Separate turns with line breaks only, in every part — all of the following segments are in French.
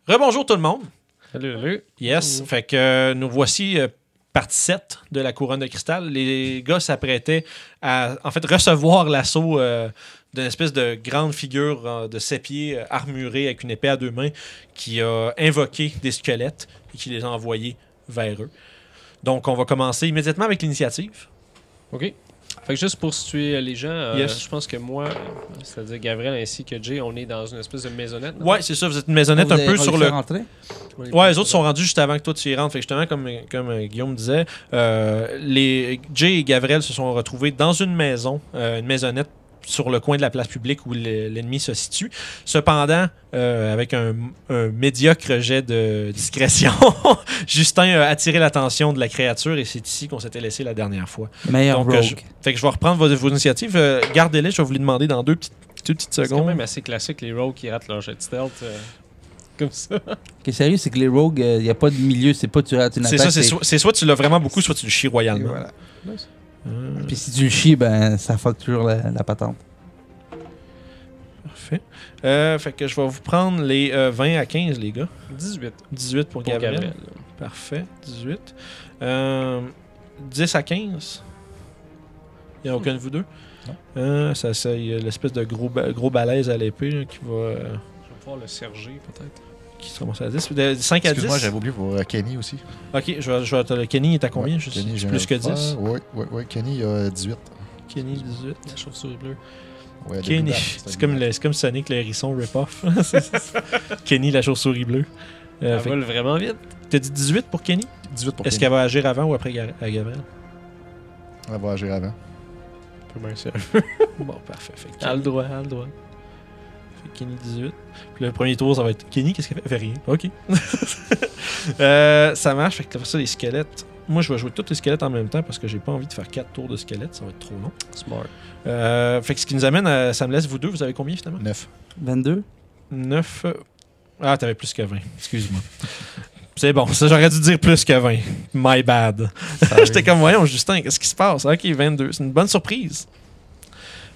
Rebonjour tout le monde.
Salut.
Yes, fait que nous voici partie 7 de la couronne de cristal. Les gars s'apprêtaient à en fait recevoir l'assaut d'une espèce de grande figure de 7 pieds armurée avec une épée à 2 mains qui a invoqué des squelettes et qui les a envoyés vers eux. Donc on va commencer immédiatement avec l'initiative.
OK. Fait que juste pour situer les gens,
Yes.
je pense que moi, c'est-à-dire Gabriel ainsi que Jay, on est dans une espèce de maisonnette. non?
Ouais, c'est ça, vous êtes une maisonnette
Vous
un
avez
peu sur
réussi
le...
à rentrer?
Ouais, les autres sont rendus juste avant que toi tu y rentres. Fait que justement, comme Guillaume disait, Jay et Gabriel se sont retrouvés dans une maison, une maisonnette sur le coin de la place publique où l'ennemi se situe. Cependant, avec un médiocre jet de discrétion, Justin a attiré l'attention de la créature et c'est ici qu'on s'était laissé la dernière fois.
Meilleur
Donc,
rogue.
fait que je vais reprendre vos initiatives. Gardez-les, je vais vous les demander dans deux petites
C'est quand
secondes.
même assez classique, les rogues qui ratent leur jet de stealth. Comme ça.
Ce qui est sérieux, c'est que les rogues, il n'y a pas de milieu, c'est pas tu rates une
C'est
attaque.
ça, c'est soit tu l'as vraiment beaucoup, soit tu le chies
et
royalement.
voilà.
Nice.
Puis si tu le chies, ben ça fuck toujours la patente.
Parfait. Fait que je vais vous prendre les 20 à 15, les gars.
18
18 pour
pour
Gabriel.
Gabriel.
Parfait. 18. 10 à 15. Il n'y a aucun de vous deux?
Non.
Ça, il y a l'espèce de gros balèze à l'épée là, qui va...
Je vais pouvoir le serger, peut-être.
qui se ramasse à 10. De 5 à 10.
Excuse-moi, j'avais oublié pour Kenny aussi.
Ok, le Kenny est à combien?
Ouais,
Juste
Kenny,
plus que 10?
Oui, Kenny a 18.
Kenny, 18.
La chauve-souris bleue.
Ouais,
Kenny, c'est comme Sonic le hérisson rip-off. Kenny, la chauve-souris bleue.
Elle
Fait
vole vraiment vite.
que t'as dit 18 pour Kenny?
18 pour
Est-ce
Kenny.
qu'elle va agir avant ou après à Gabriel?
Elle va agir avant.
Peu bien ça.
Bon, parfait. Fait que
Elle a le
Kenny,
droit.
fait que Kenny 18. Puis le premier tour, ça va être Kenny, qu'est-ce qu'elle fait? Elle fait rien. Ok. Ça marche. Fait que après ça, les squelettes. Moi, je vais jouer tous les squelettes en même temps parce que j'ai pas envie de faire 4 tours de squelettes. Ça va être trop long.
Smart.
Fait que ce qui nous amène à. Ça me laisse vous deux. Vous avez combien finalement?
9.
22?
9. Ah, t'avais plus que 20. Excuse-moi. C'est bon, ça j'aurais dû dire plus que 20. My bad. J'étais comme, voyons, Justin, qu'est-ce qui se passe? Ok, 22. C'est une bonne surprise.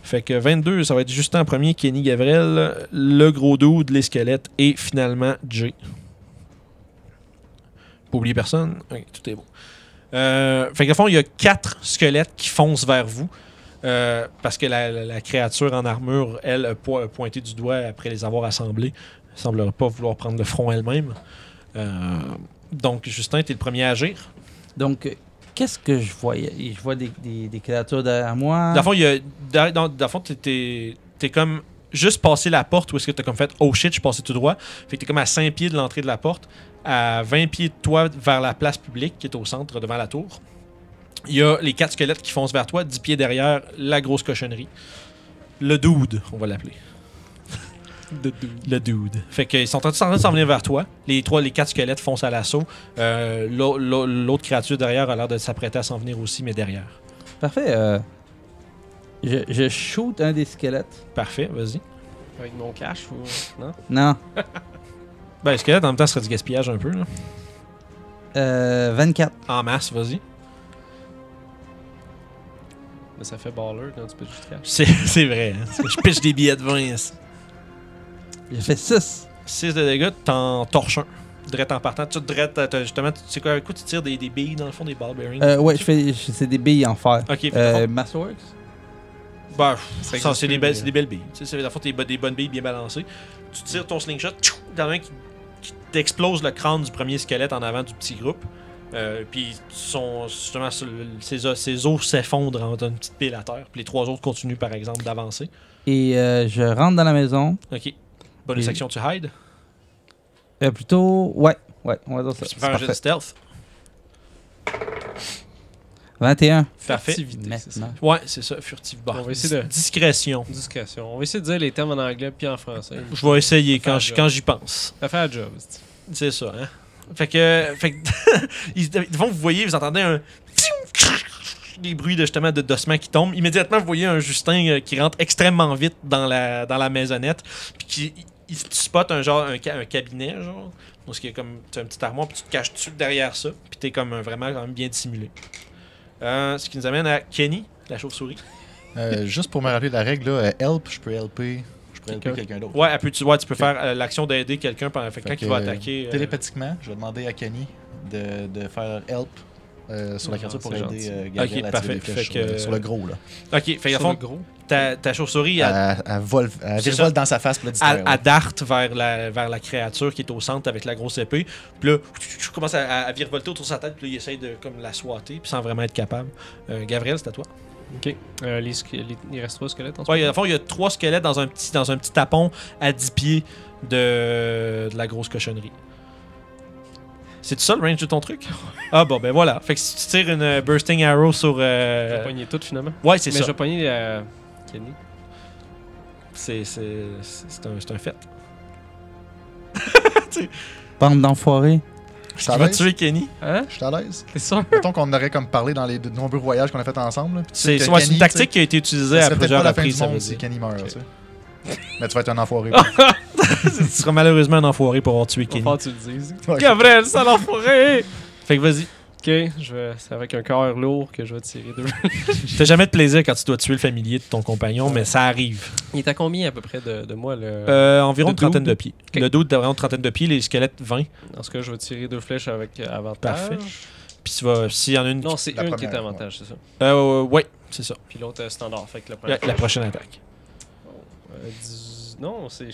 Fait que 22, ça va être Justin en premier, Kenny Gabriel, le gros dude, les squelettes et finalement Jay. Pas oublier personne? Ok, tout est bon. Fait que au fond, il y a 4 squelettes qui foncent vers vous. Parce que la créature en armure, elle, a pointé du doigt après les avoir assemblés. Elle ne semblerait pas vouloir prendre le front elle-même. Donc, Justin, t'es le premier à agir.
Donc, qu'est-ce que je voyais? Je vois des créatures derrière moi.
Dans le fond, dans le fond, t'es comme juste passé la porte où est-ce que t'as comme fait « Oh shit, je suis passé tout droit ». Fait que t'es comme à 5 pieds de l'entrée de la porte, à 20 pieds de toi vers la place publique qui est au centre, devant la tour. Il y a les 4 squelettes qui foncent vers toi, 10 pieds derrière, la grosse cochonnerie. Le dude, on va l'appeler. Le dude. Fait qu'ils sont en train de s'en venir vers toi. Les 4 squelettes foncent à l'assaut. L'autre créature derrière a l'air de s'apprêter à s'en venir aussi, mais derrière.
Parfait. Je shoot un des squelettes.
Parfait, vas-y.
Avec mon cash ou. Non?
Non.
Ben, les squelettes, en même temps, ce serait du gaspillage un peu. Là.
24.
En masse, vas-y.
Mais ça fait baller quand tu peux juste cash.
C'est vrai. Hein. Je pêche des billets de 20.
J'ai fait 6.
6 de dégâts, t'en torches un. Drette en partant. Tu justement, tu sais quoi, avec quoi tu tires des billes dans le fond, des ball bearings?
Ouais, c'est des billes en fer.
Ok, fait dans le fond,
Masterworks?
bah,
Ça
ça, c'est
existe
des
plus,
belles billes. Tu sais, dans le fond, des bonnes billes bien balancées. Tu tires ton slingshot, dans un qui t'explose le crâne du premier squelette en avant du petit groupe. Puis justement, ses os s'effondrent en une petite pile à terre. Puis les 3 autres continuent, par exemple, d'avancer.
Et je rentre dans la maison.
Ok. Bonus
Et-
action, tu hide.
Plutôt. Ouais, on va dire ça.
Tu peux faire un jet de
Parfait.
stealth.
21.
Parfait.
Furtivité, c'est ça.
Maintenant.
Ouais, c'est ça, furtif. Bon,
On va essayer de-
discrétion.
Discrétion. On va essayer de dire les termes en anglais puis en français.
Je vais essayer
Ça fait
quand j'y pense.
Ça fait la job. c'est-
C'est ça, hein. Fait que devant vous voyez, vous entendez un des bruits justement d'ossements qui tombent. Immédiatement, vous voyez un Justin qui rentre extrêmement vite dans la maisonnette, puis il spot un cabinet, genre. Donc, il y a comme un petit armoire, puis tu te caches dessus derrière ça, puis t'es comme vraiment quand même bien dissimulé. Ce qui nous amène à Kenny, la chauve-souris.
Juste pour me rappeler la règle, là, help, je peux helper
pourrais aider quelqu'un d'autre.
Ouais, tu peux faire l'action d'aider quelqu'un pendant quand il va attaquer.
Télépathiquement, je vais demander à Kenny de faire help sur la créature pour
c'est
aider
gentil.
Gabriel
Ok,
à
parfait.
tirer des flèches
Fait que-
sur le gros. Là.
Ok, fait qu'à
Sur
fond,
le gros.
ta chauve-souris, elle,
Elle
C'est
virevole
ça.
dans sa face pour le distraire.
elle darte vers la créature qui est au centre avec la grosse épée. Puis là, je commence à virevolter autour de sa tête. Puis là, il essaye de comme, la swatter, puis sans vraiment être capable. Gabriel, c'est à toi.
Ok. Il reste 3 squelettes en ce
Ouais, à fond, il y a 3 squelettes dans un petit tapon à 10 pieds de la grosse cochonnerie. C'est ça le range de ton truc? Ah bon, ben voilà. Fait que si tu tires une Bursting Arrow sur...
Je vais pogner toutes finalement.
Ouais, c'est
Mais
ça.
je vais pogner Kenny.
C'est un fait.
Bande d'enfoirés.
Je suis
Tu
à
vas
l'aise.
tuer Kenny?
Hein?
Je suis à l'aise.
T'es sûr?
Mettons qu'on aurait comme parlé dans les de nombreux voyages qu'on a fait ensemble. là, puis tu sais
C'est
que
ouais,
Kenny,
c'est une tactique qui a été utilisée
ça
à
serait peut-être
plusieurs
pas la fin
reprises,
du
ça veut
monde si
dire.
Kenny meurt. Tu sais. Mais tu vas être un enfoiré.
Tu seras malheureusement un enfoiré pour avoir tué Kenny.
Faut que tu le dises.
Ouais,
Gabriel, ça l'enfoiré!
Fait que vas-y.
Ok, c'est avec un cœur lourd que je vais tirer 2.
T'as jamais de plaisir quand tu dois tuer le familier de ton compagnon, mais ça arrive.
Il est à combien à peu près de moi le.
Environ
Le
une trentaine
dude.
de pieds.
Ok.
Le dos est environ une trentaine de pieds, les squelettes 20.
Dans ce cas, je vais tirer 2 flèches avec avantage.
Parfait. Puis tu vas, s'il y en a une...
Non, c'est
La
une qui est
première,
avantage, c'est ça.
ouais, c'est ça.
Puis l'autre standard. Fait que
La prochaine attaque.
10... Non, c'est.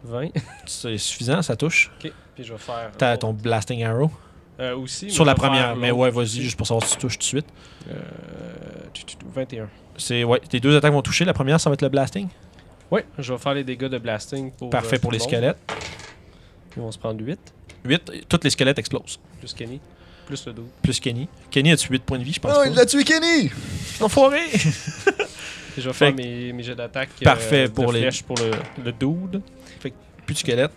20.
C'est suffisant, ça touche.
Ok. Puis je vais faire.
T'as ton Blasting Arrow.
Aussi. mais
Sur la
je vais faire
première. Mais
l'autre
ouais, vas-y,
aussi.
juste pour savoir si tu touches tout de suite.
21.
Ouais, tes 2 attaques vont toucher. La première, ça va être le Blasting.
Ouais, je vais faire les dégâts de blasting pour.
Parfait pour
tout
les
le monde.
squelettes.
Ils vont se prendre 8.
8, tous les squelettes explosent.
Plus Kenny. Plus le 12.
Plus Kenny. Kenny a-tu 8 points de vie, je pense.
Oh, il
pas.
a tué Kenny!
Enfoiré!
Et je vais
Fait
faire
que-
mes jets d'attaque.
Parfait
de
pour les-
flèches pour le dude.
Plus de squelettes.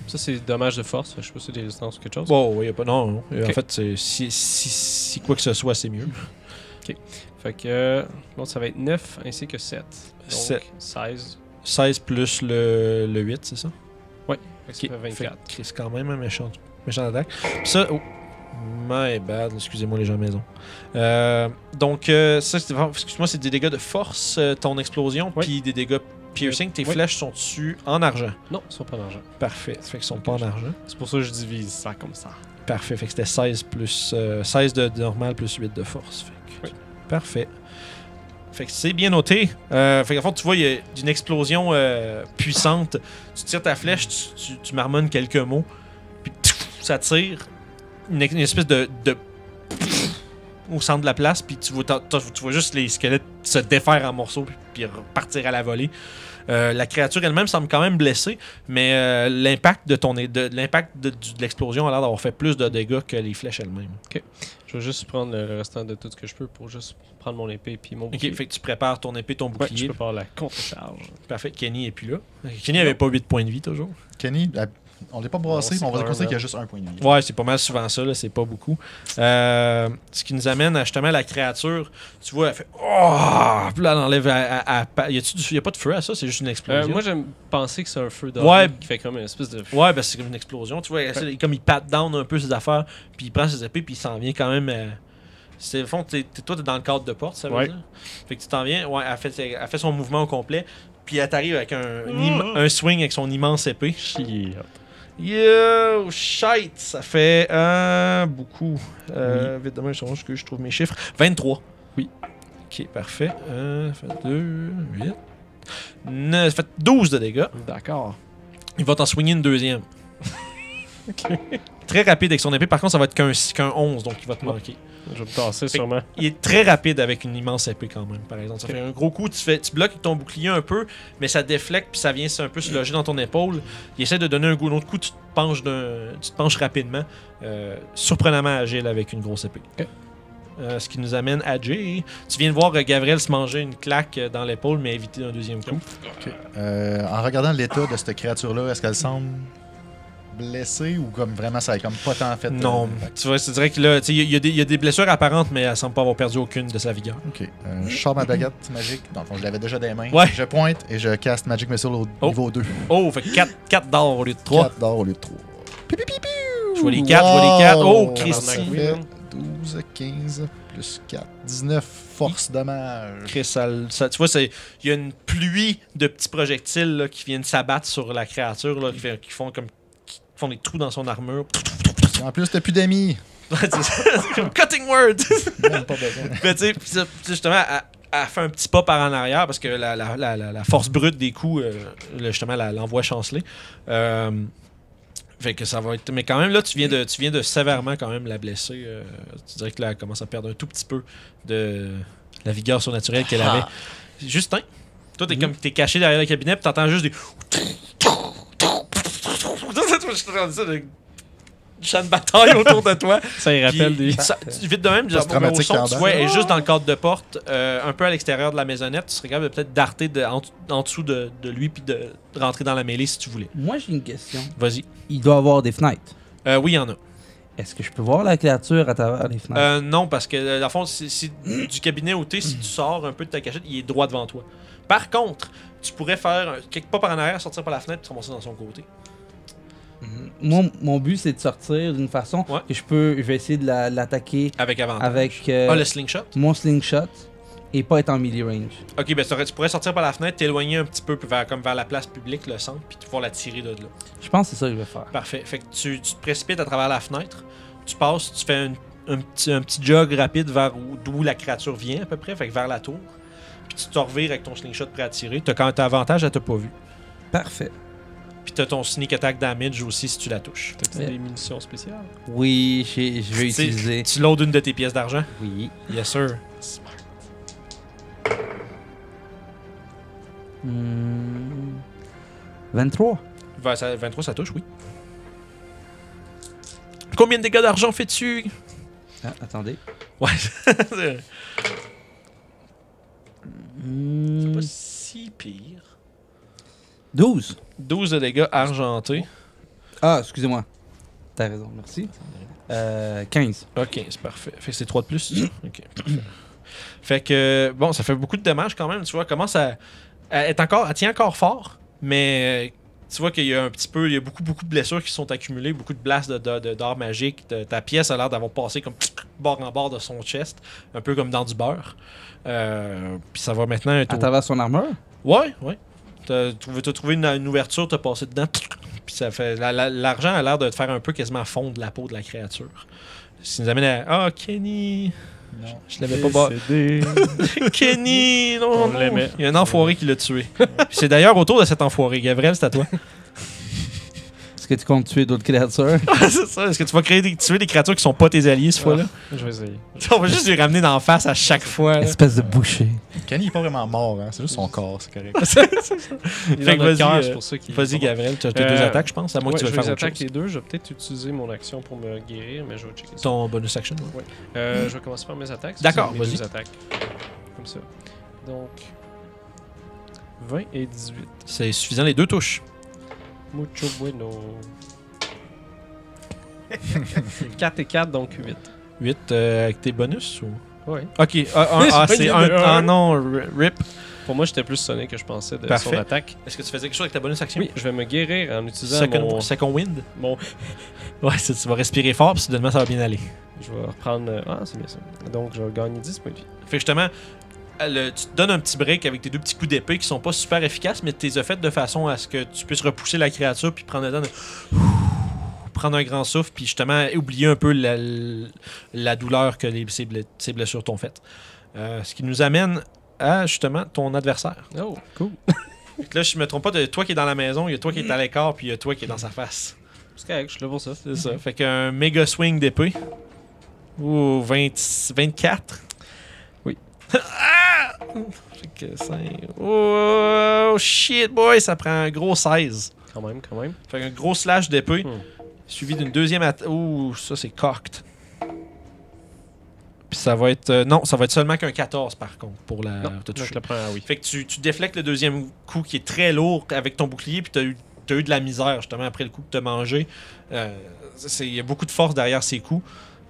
Ça, c'est dommage de force. Je sais pas si c'est des résistances ou quelque chose.
Bon, oui, y a pas. Non, non. En
Ok.
fait, si quoi que ce soit, c'est mieux.
Fait que l'autre, ça va être 9 ainsi que 7. Donc,
Sept.
16.
16 plus le 8, c'est ça?
Fait que ça
Ok.
fait 24.
Fait que c'est quand même un méchant attaque. Puis ça, oh, my bad, excusez-moi les gens à la maison. Donc, ça, excuse-moi, c'est des dégâts de force, ton explosion,
Oui.
puis des dégâts piercing. Tes
Oui.
flèches sont dessus en argent.
Non, ils sont pas d'argent.
Parfait. Ça fait qu'ils sont pas en argent.
C'est pour ça que je divise ça comme ça.
Parfait. Fait que c'était 16 plus 16 de normal plus 8 de force. Fait que-
Oui.
Parfait. Fait que c'est bien noté. Fait qu'en fait, tu vois, il y a une explosion puissante. Tu tires ta flèche, tu marmonnes quelques mots, puis ça tire une espèce de au centre de la place, puis tu vois juste les squelettes se défaire en morceaux, puis repartir à la volée. La créature elle-même semble quand même blessée, mais l'impact de l'explosion a l'air d'avoir fait plus de dégâts que les flèches elles-mêmes.
Je vais juste prendre le restant de tout ce que je peux pour juste prendre mon épée puis mon
Ok,
bouclier.
fait que tu prépares ton épée, ton
Ouais,
bouclier.
je peux faire la contre-charge.
Parfait, Kenny est plus là. Kenny avait pas 8 points de vie toujours.
Kenny, on l'est pas brassé,
Non,
mais on va
c'est
considérer
un,
qu'il y a juste un point de vie.
Ouais, c'est pas mal souvent ça, là, c'est pas beaucoup. Ce qui nous amène à justement la créature. Tu vois, elle fait oh! Puis là, elle enlève. Y a pas de feu à ça, c'est juste une explosion.
Moi, j'aime penser que c'est un feu d'or
Ouais.
qui fait comme une espèce de.
Ouais, ben c'est comme une explosion. Tu vois, comme il pat down un peu ses affaires, puis il prend ses épées, puis il s'en vient quand même. C'est au fond, toi, t'es dans le cadre de porte, ça veut
Ouais.
dire. Fait que tu t'en viens. Ouais, elle fait son mouvement au complet, puis elle t'arrive avec un swing avec son immense épée.
Shit.
Yo, shite, ça fait beaucoup. Vite demain, je trouve mes chiffres. 23.
Oui.
Ok, parfait. Ça fait 2, 8. 9, ça fait 12 de dégâts.
D'accord.
Il va t'en swinger une deuxième. Très rapide avec son épée. Par contre, ça va être qu'un 11, donc il va te manquer.
Je vais me tasser
Fait-
sûrement.
Il est très rapide avec une immense épée quand même, par exemple. Ça fait un gros coup, tu bloques avec ton bouclier un peu, mais ça déflecte puis ça vient un peu se loger dans ton épaule. Il essaie de donner un autre coup, tu te penches rapidement. Surprenamment agile avec une grosse épée.
Ok.
Ce qui nous amène à Jay. Tu viens de voir Gabriel se manger une claque dans l'épaule, mais éviter un deuxième coup.
En regardant l'état de cette créature-là, est-ce qu'elle semble blessée ou comme vraiment ça a comme pas tant fait
Non,
d'impact?
tu vois, c'est vrai que là, il y a des blessures apparentes, mais elle semble pas avoir perdu aucune de sa vigueur.
Ok. Je sors ma baguette magique. Dans le fond, je l'avais déjà des mains.
Ouais.
Je pointe et je caste Magic Missile au
Oh.
niveau 2.
Oh, fait 4 d'or au lieu de 3.
4 d'or au lieu de 3.
Je vois les 4, je vois les 4. Oh, Christy.
Tabarnak.
Fait 12, 15, plus 4. 19 force dommage.
Chris, tu vois, il y a une pluie de petits projectiles là, qui viennent s'abattre sur la créature, là, qui font des trous dans son armure.
En plus, t'as plus d'amis.
C'est comme cutting word!
Même pas besoin.
Mais tu sais, justement, elle fait un petit pas par en arrière parce que la force brute des coups, justement, l'envoie chanceler. Fait que ça va être. Mais quand même, là, tu viens de sévèrement quand même la blesser. Tu dirais que là, elle commence à perdre un tout petit peu de la vigueur surnaturelle qu'elle avait. Justin, toi, t'es caché derrière le cabinet, puis t'entends juste des. Champ de bataille autour de toi.
Ça y rappelle
Puis, vite de même, genre, au son, tu vois, elle est juste dans le cadre de porte, un peu à l'extérieur de la maisonnette. Tu serais capable de peut-être darter en dessous de lui puis de rentrer dans la mêlée si tu voulais.
Moi, j'ai une question.
Vas-y.
Il doit avoir des fenêtres.
Oui, il y en a.
Est-ce que je peux voir la créature à travers les fenêtres?
Non, parce que, dans le fond, si du cabinet où t'es, si tu sors un peu de ta cachette, il est droit devant toi. Par contre, tu pourrais faire quelques pas par en arrière, sortir par la fenêtre et te ramasser dans son côté.
Moi, mon but, c'est de sortir d'une façon que je vais essayer de l'attaquer
Avec avantage.
avec
le slingshot?
mon slingshot et pas être en melee range.
Ok, ben tu pourrais sortir par la fenêtre, t'éloigner un petit peu vers la place publique, le centre, puis pouvoir la tirer de là.
Je pense que c'est ça que je vais faire.
Parfait. Fait que tu te précipites à travers la fenêtre, tu passes, tu fais un petit jog rapide vers d'où la créature vient à peu près, fait que vers la tour, puis tu te revires avec ton slingshot prêt à tirer. Quand t'as avantage, elle t'a pas vu.
Parfait.
Puis t'as ton sneak attack damage aussi si tu la touches.
T'as des munitions spéciales?
Oui, je vais utiliser.
Tu loads une de tes pièces d'argent?
Oui.
Yes, sir.
23.
23, ça touche, oui. Combien de dégâts d'argent fais-tu?
Ah, attendez.
Ouais. C'est
Hmm,
pas si pire.
12.
12 de dégâts argentés.
Ah, excusez-moi. T'as raison, merci. 15.
Ok, c'est parfait. Fait que c'est 3 de plus, c'est ça? Ok, parfait. Fait que, bon, ça fait beaucoup de dommages quand même, tu vois. Elle tient encore fort, mais tu vois qu'il y a il y a beaucoup de blessures qui sont accumulées, beaucoup de blasts d'or magique. Ta pièce a l'air d'avoir passé comme bord en bord de son chest, un peu comme dans du beurre. Puis ça va maintenant être.
À travers son armure?
Ouais. T'as trouvé une ouverture, t'as passé dedans. Puis ça fait. L'argent a l'air de te faire un peu quasiment fondre la peau de la créature. Ce qui nous amène à. Ah, Kenny!
Non.
Je l'avais pas. Kenny! Non,
On
non.
l'aimait.
Il y a un enfoiré qui l'a tué. Puis c'est d'ailleurs autour de cet enfoiré. Gabriel, c'est à toi.
Est-ce que tu comptes tuer d'autres créatures?
C'est ça. Est-ce que tu vas tuer des créatures qui sont pas tes alliés cette fois-là?
Je vais essayer.
On va juste les ramener d'en face à chaque fois. là.
Espèce de boucher.
Kenny est pas vraiment mort, hein? C'est juste son corps, c'est correct.
Il
Fait
est
que
dans notre cœur,
vas-y,
c'est pour ça qu'il
Vas-y, Gabriel, tu as tes
Euh,
deux attaques, je pense. À moins que tu
je
veux
vais
faire
les
autre
attaquer
chose.
les deux. Je vais peut-être utiliser mon action pour me guérir, mais je vais checker ça.
Ton bonus action.
Ouais. Je vais commencer par mes attaques.
D'accord,
mes
vas-y.
deux attaques. Comme ça. Donc, 20 et 18.
C'est suffisant, les deux touches.
Mucho bueno. 4 et 4, donc 8.
8 avec tes bonus ou.
Ouais.
Ok, c'est un. Ah non, rip.
Pour moi, j'étais plus sonné que je pensais de
Parfait.
son attaque.
Est-ce que tu faisais quelque chose avec ta bonus action?
Oui, je vais me guérir en utilisant
Second wind?
mon...
Ouais, tu vas respirer fort, puis soudainement, ça va bien aller.
Je vais reprendre... Ah, c'est bien ça. Donc, je vais gagner 10 points de vie.
Fait que justement, tu te donnes un petit break avec tes deux petits coups d'épée qui sont pas super efficaces, mais tu les as fait de façon à ce que tu puisses repousser la créature puis prendre le temps de prendre un grand souffle puis justement oublier un peu la douleur que ces blessures t'ont faite. Ce qui nous amène à justement ton adversaire.
Oh, cool.
Fait que là, je me trompe pas, de toi qui est dans la maison, il y a toi qui est à l'écart puis il y a toi qui est dans sa face.
C'est correct, je suis là pour ça.
C'est ça. Fait qu'un méga swing d'épée. Ouh, 24.
Oui.
Ah! Fait que 5. Oh shit, boy, ça prend un gros 16.
Quand même.
Fait qu'un gros slash d'épée,
Hmm.
suivi d'une deuxième attaque. Ouh, ça c'est cocked. Puis ça va être. Non, ça va être seulement qu'un 14 par contre pour te
Donc,
toucher.
le premier, oui.
Fait que tu déflectes le deuxième coup qui est très lourd avec ton bouclier, puis t'as eu de la misère justement après le coup que t'as mangé. Il y a beaucoup de force derrière ces coups.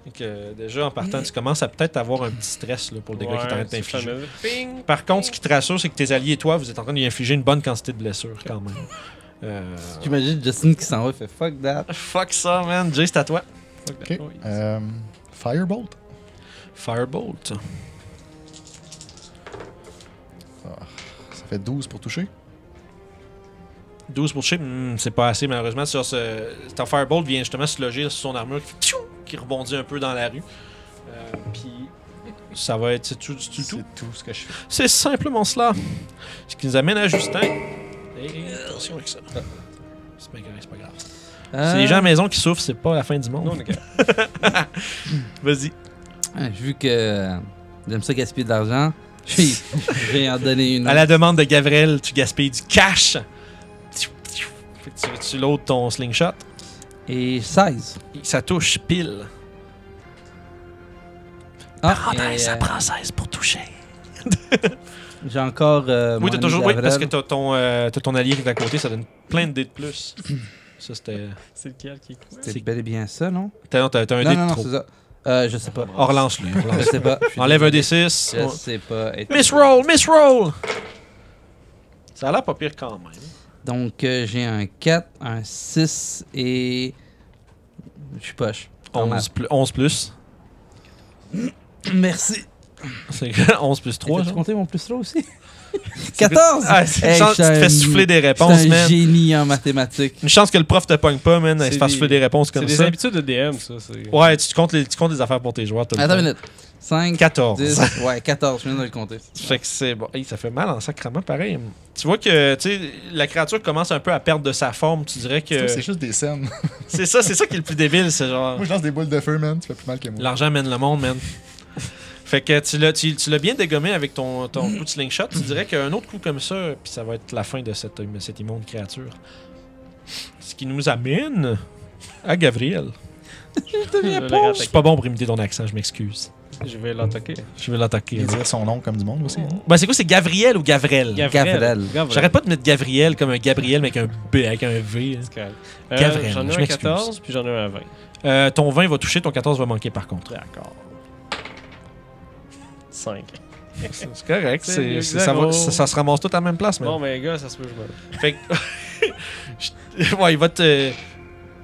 Fait que, déjà en partant, tu commences à peut-être avoir un petit stress là, pour le dégât qui est en train de t'infliger.
Ping!
Par contre, ce qui te rassure, c'est que tes alliés et toi, vous êtes en train d'y infliger une bonne quantité de blessures quand même.
J'imagine Justin qui s'en va, il fait fuck that.
Fuck ça, man. Jay, c'est à toi.
Ok. Firebolt.
Firebolt.
Ça fait 12 pour toucher.
12 pour toucher, c'est pas assez malheureusement. Ton Firebolt vient justement se loger sur son armure qui rebondit un peu dans la rue. Puis ça va être. C'est tout.
C'est tout ce que je fais.
C'est simplement cela. Ce qui nous amène à Justin. Attention avec ça. C'est pas grave, c'est pas grave. C'est les gens à la maison qui souffrent, c'est pas la fin du monde.
Non, on est capable.
Vas-y.
Vu que j'aime ça gaspiller de l'argent, je vais en donner une.
À la demande de Gavrel, tu gaspilles du cash. Fait que tu loads ton slingshot.
Et 16.
Ça touche pile. Ça prend 16 pour toucher.
J'ai encore.
Oui, t'as toujours. Oui, parce que t'as ton allié qui est à côté, ça donne plein de dés de plus. Ça, c'était.
C'est lequel qui est cool?
C'est bel et bien ça, non?
T'as un dé
Non,
de trop.
c'est ça. Je sais pas.
Oh, relance-le.
Je sais pas. Je suis
Enlève un
désolé.
D6.
Je sais pas.
Miss Roll! Miss Roll! Ça a l'air pas pire quand même.
Donc, j'ai un 4, un 6 et. Je suis poche.
11 plus.
Merci.
C'est 11 plus 3.
Tu compté mon plus 3 aussi? 14!
Ah, c'est une chance que tu te fais souffler des réponses,
C'est un
man.
génie en mathématiques.
Une chance que le prof te pogne pas, man, à se faire souffler des réponses comme
C'est
ça.
des habitudes de DM, ça.
Ouais, tu comptes les affaires pour tes joueurs. tout le
Attends
temps.
une minute. 5,
14.
10, ouais, 14, je viens de le compter.
Fait que c'est bon. Hey, ça fait mal en sacrement pareil. Tu vois que la créature commence un peu à perdre de sa forme. Tu dirais que.
C'est juste des scènes.
C'est ça qui est le plus débile. C'est genre.
Moi, je lance des boules de feu, man. Tu fais plus mal que moi.
L'argent mène le monde, man. Fait que tu l'as bien dégommé avec ton coup de slingshot. Tu dirais qu'un autre coup comme ça, puis ça va être la fin de cette immonde créature. Ce qui nous amène à Gabriel. C'est pas bon pour imiter ton accent, je m'excuse.
Je vais l'attaquer.
Je vais l'attaquer.
Il dire son nom comme du monde aussi. Hein?
Ben, c'est quoi, c'est Gabriel ou Gavrel?
Gavrel.
J'arrête pas de mettre Gabriel comme un Gabriel, mais avec un B, avec un V. Hein.
C'est correct.
Gavrel,
J'en ai
je
un à
m'excuse.
14, puis j'en ai un à 20.
Ton 20 va toucher, ton 14 va manquer par contre.
D'accord. 5.
C'est correct,
C'est
ça se ramasse tout à la même place.
Bon,
Même.
mais les gars, ça se peut que je me...
Fait que... ouais, il va te...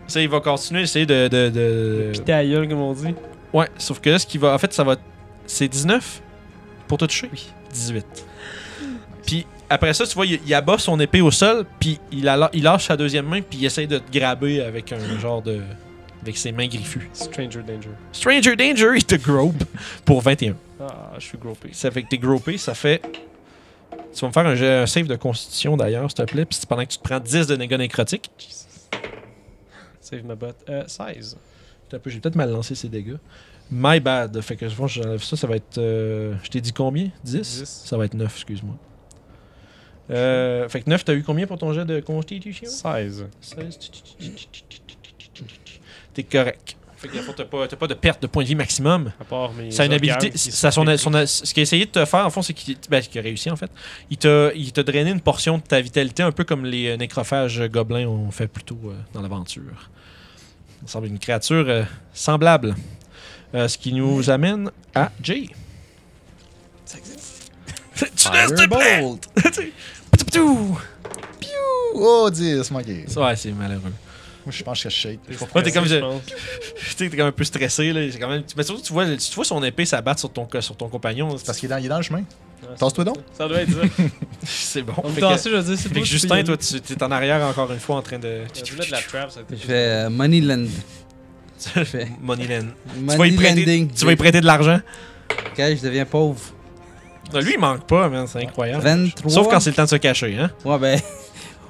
Ça, il va continuer à essayer de...
Pis ta gueule, comme on dit.
Ouais, sauf que là, ce qui va... En fait, ça va... C'est 19 pour te toucher?
Oui.
18. Puis après ça, tu vois, il abat son épée au sol, puis il lâche sa deuxième main, puis il essaye de te grabber avec un genre de... Avec ses mains griffues.
Stranger Danger.
Stranger Danger, il te grope pour 21.
Ah, je suis gropé.
Ça fait que t'es gropé, ça fait... Tu vas me faire un save de constitution d'ailleurs, s'il te plaît, puis c'est pendant que tu te prends 10 de dégâts nécrotiques.
Save ma botte. 16.
J'ai peut-être mal lancé ces dégâts. My bad. Fait que je pense que j'enlève ça, ça va être... je t'ai dit combien? 10?
10.
Ça va être 9, excuse-moi. Fait que 9, t'as eu combien pour ton jet de constitution?
16.
16. T'es correct. Fait que t'as pas de perte de points de vie maximum.
À part mes...
Ça a une habilité. Ce qu'il a essayé de te faire, en fond, c'est qu'il a réussi, en fait. Il t'a drainé une portion de ta vitalité, un peu comme les nécrophages gobelins ont fait plus tôt dans l'aventure. Ça semble une créature semblable. Ce qui nous amène à Jay. Tu laisses te plaît!
Oh, 10, manqué.
Ouais, c'est malheureux.
Moi, je pense que je shake.
Ouais, t'es comme,
je pense.
t'es comme un peu stressé. Là. C'est quand même... Mais surtout, tu vois son épée s'abattre sur ton compagnon.
Parce qu'il est dans le chemin.
Ouais,
Tasse-toi donc.
Ça doit être ça.
C'est bon.
On me
Fait
tassait,
que,
je veux dire, c'est
fait que Justin, toi, tu es en arrière encore une fois en train de...
Je vais mettre de la trap, ça a été
Je fais Moneyland. fais-
Moneyland.
Money Landing.
Tu vas y prêter de l'argent?
Ok, je deviens pauvre.
Non, lui, il manque pas, man, c'est incroyable.
23.
Sauf quand c'est le temps de se cacher, hein?
Ouais, ben.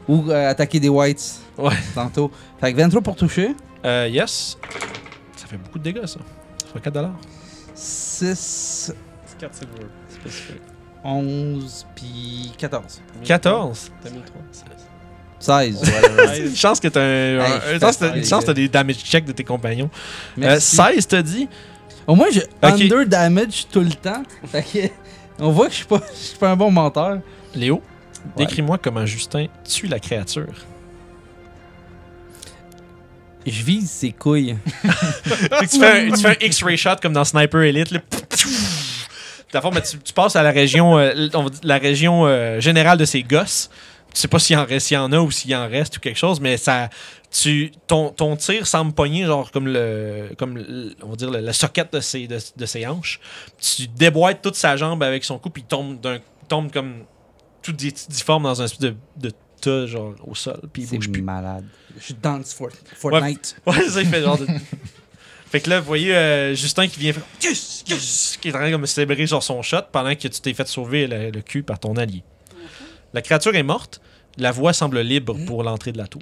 Ou attaquer des whites.
Ouais.
Tantôt. Fait que 23 pour toucher.
Yes. Ça fait beaucoup de dégâts, ça. Ça fait 4$.
6,
4 silver. Spécifique.
11, puis 14.
14.
T'as mis 3.
16.
C'est une chance que t'as une chance que t'as des damage checks de tes compagnons.
Merci.
16, t'as dit?
Au moins, j'ai
Ok.
under damage tout le temps. Fait que, on voit que je suis pas un bon menteur.
Léo,
Ouais.
décris-moi comment Justin tue la créature.
Je vise ses couilles.
Fait que tu fais un X-ray shot comme dans Sniper Elite. Là. D'abord, mais tu passes à la région, la région générale de ses gosses. sais pas s'il y en a ou s'il en reste ou quelque chose, mais ça, ton tir semble pogner genre comme on va dire la socket de ses hanches. Tu déboîtes toute sa jambe avec son coup, puis il tombe comme tout difforme dans un espèce de tas genre au sol, puis il bouge
C'est
plus.
malade. Je danse Fortnite.
Ouais, ça il fait genre de... Fait que là, vous voyez Justin qui vient faire yes, yes, qui est en train de comme célébrer genre son shot pendant que tu t'es fait sauver le cul par ton allié. La créature est morte. La voie semble libre pour l'entrée de la tour.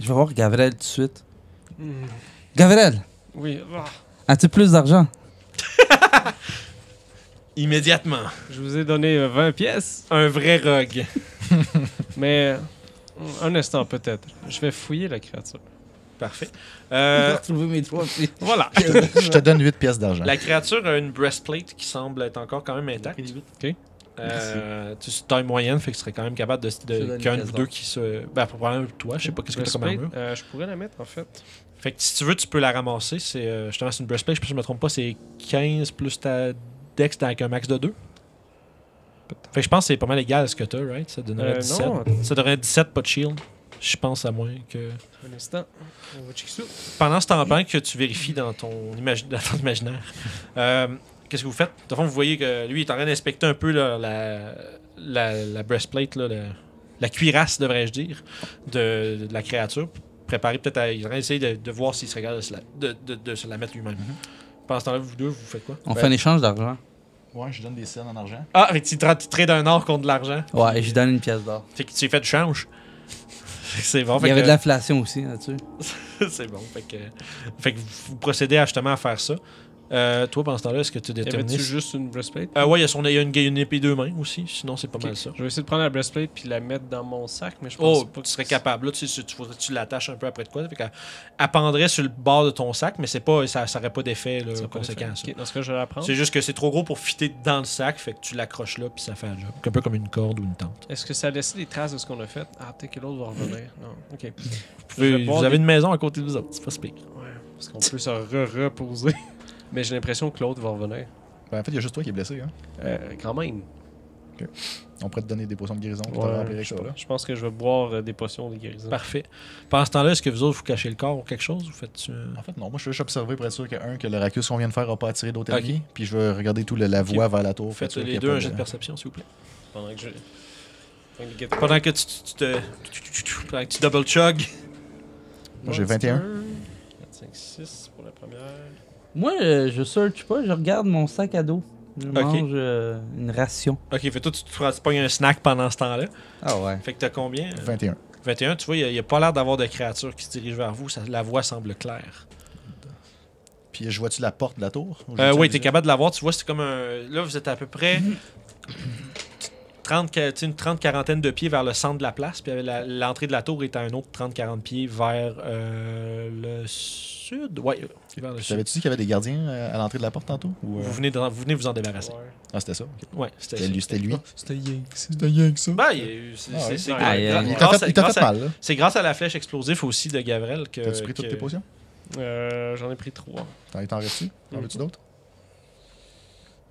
Je vais voir Gavrel tout de suite. Gavrel,
Oui,
as-tu plus d'argent?
Immédiatement.
je vous ai donné 20 pièces,
Un vrai rogue.
mais un instant peut-être. Je vais fouiller la créature.
Parfait.
Retrouver mes 3 pieds.
Voilà.
Je te donne 8 pièces d'argent.
La créature a une breastplate qui semble être encore quand même intacte.
Ok.
Tu es taille moyenne, fait que tu serais quand même capable
Je te donne
qu'un
une
ou
pièce
deux qui se. Ben, probablement toi, je sais pas qu'est-ce que t'as comme armure.
Je pourrais la mettre en fait.
Fait que si tu veux, tu peux la ramasser. C'est justement c'est une breastplate, je me trompe pas, c'est 15 plus ta dex avec un max de 2. Fait que je pense que c'est pas mal égal à ce que t'as, right? Ça donnerait 17.
non.
Ça donnerait 17, pas de shield. Je pense à moins que.
Un instant. On va checker ça.
Pendant ce temps-là que tu vérifies dans ton imaginaire, qu'est-ce que vous faites? De fond, vous voyez que lui il est en train d'inspecter un peu là, la breastplate, là, la cuirasse, devrais-je dire, de la créature. Préparer peut-être à. Il est en train d'essayer de voir s'il serait capable de se la mettre lui-même. Pendant ce temps-là, vous deux, vous faites quoi?
On fait un échange d'argent.
Ouais, je donne des scènes en argent.
Ah, fait que tu trades un or contre de l'argent.
Ouais, et je donne une pièce d'or.
Fait que tu fais du change. C'est bon.
Il y avait de l'inflation aussi là-dessus.
C'est bon. Fait que vous procédez justement à faire ça. Toi, pendant ce temps-là, est-ce que tu détermines...
Y'avait-tu juste une breastplate?
Ouais, il y a une épée deux mains aussi. Sinon, c'est pas
Ok.
mal ça.
Je vais essayer de prendre la breastplate puis la mettre dans mon sac, mais je pense
Oh,
pas que
tu serais capable. Là, faudrait que tu l'attaches un peu après de quoi. Fait qu'elle pendrait sur le bord de ton sac, mais c'est pas, ça n'aurait pas d'effet là,
Ça a pas
conséquent.
d'effet.
ça.
Ok, dans ce cas, je vais la prendre.
C'est juste que c'est trop gros pour fitter dans le sac, fait que tu l'accroches là, puis ça fait un job. Un peu comme une corde ou une tente.
Est-ce que ça a laissé des traces de ce qu'on a fait? Ah, peut-être que l'autre va revenir. Non, ok.
Vous avez une maison à côté de vous autres, c'est pas spécial.
Ouais, parce qu'on peut se reposer. Mais j'ai l'impression que l'autre va revenir.
Ben, en fait, il y a juste toi qui est blessé. Hein.
Quand même.
On pourrait te donner des potions de guérison. Je te
Ouais,
remplir avec ça. Là.
je pense que je vais boire des potions de guérison.
Parfait. Pendant ce temps-là, est-ce que vous autres vous cachez le corps ou quelque chose? Vous faites
En fait, non. Moi, je veux juste observer pour être sûr que le racus qu'on vient de faire n'a pas attiré d'autres
Ok.
ennemis. Puis je veux regarder tout la voie vers la tour.
Faites
pour être sûr
les
qu'il y a
deux
pas
un jet de perception, s'il vous plaît.
Pendant que je.
Pendant que pendant que tu double chug.
Moi, j'ai 21.
4, 5, 6 pour la première.
Moi, je search pas, je regarde mon sac à dos. Je mange une ration.
Ok, fait toi, tu pognes un snack pendant ce temps-là.
Ah ouais.
Fait que t'as combien
21.
21, tu vois, il n'y a pas l'air d'avoir de créature qui se dirige vers vous. La voie semble claire.
Puis je vois-tu la porte de la tour?
Oui, t'es capable de la voir. Tu vois, c'est comme un. Là, vous êtes à peu près. Une 30-40 de pieds vers le centre de la place. Puis l'entrée de la tour est à un autre 30-40 pieds vers le sud. Ouais, vers le sud.
T'avais-tu dit qu'il y avait des gardiens à l'entrée de la porte tantôt? Ou,
Vous venez vous en débarrasser.
Ouais.
Ah, c'était ça. ok.
Ouais,
C'était lui. C'était lui.
C'était Yang.
C'était rien que ça.
Ben, c'est
Ah ouais.
c'est
Ah,
gra-
il
grâce
Il t'a
grâce
fait
à-
mal, là.
c'est grâce à la flèche explosive aussi de Gavrel que.
T'as-tu pris toutes tes potions?
J'en ai pris 3.
T'en restes-tu? En veux-tu d'autres?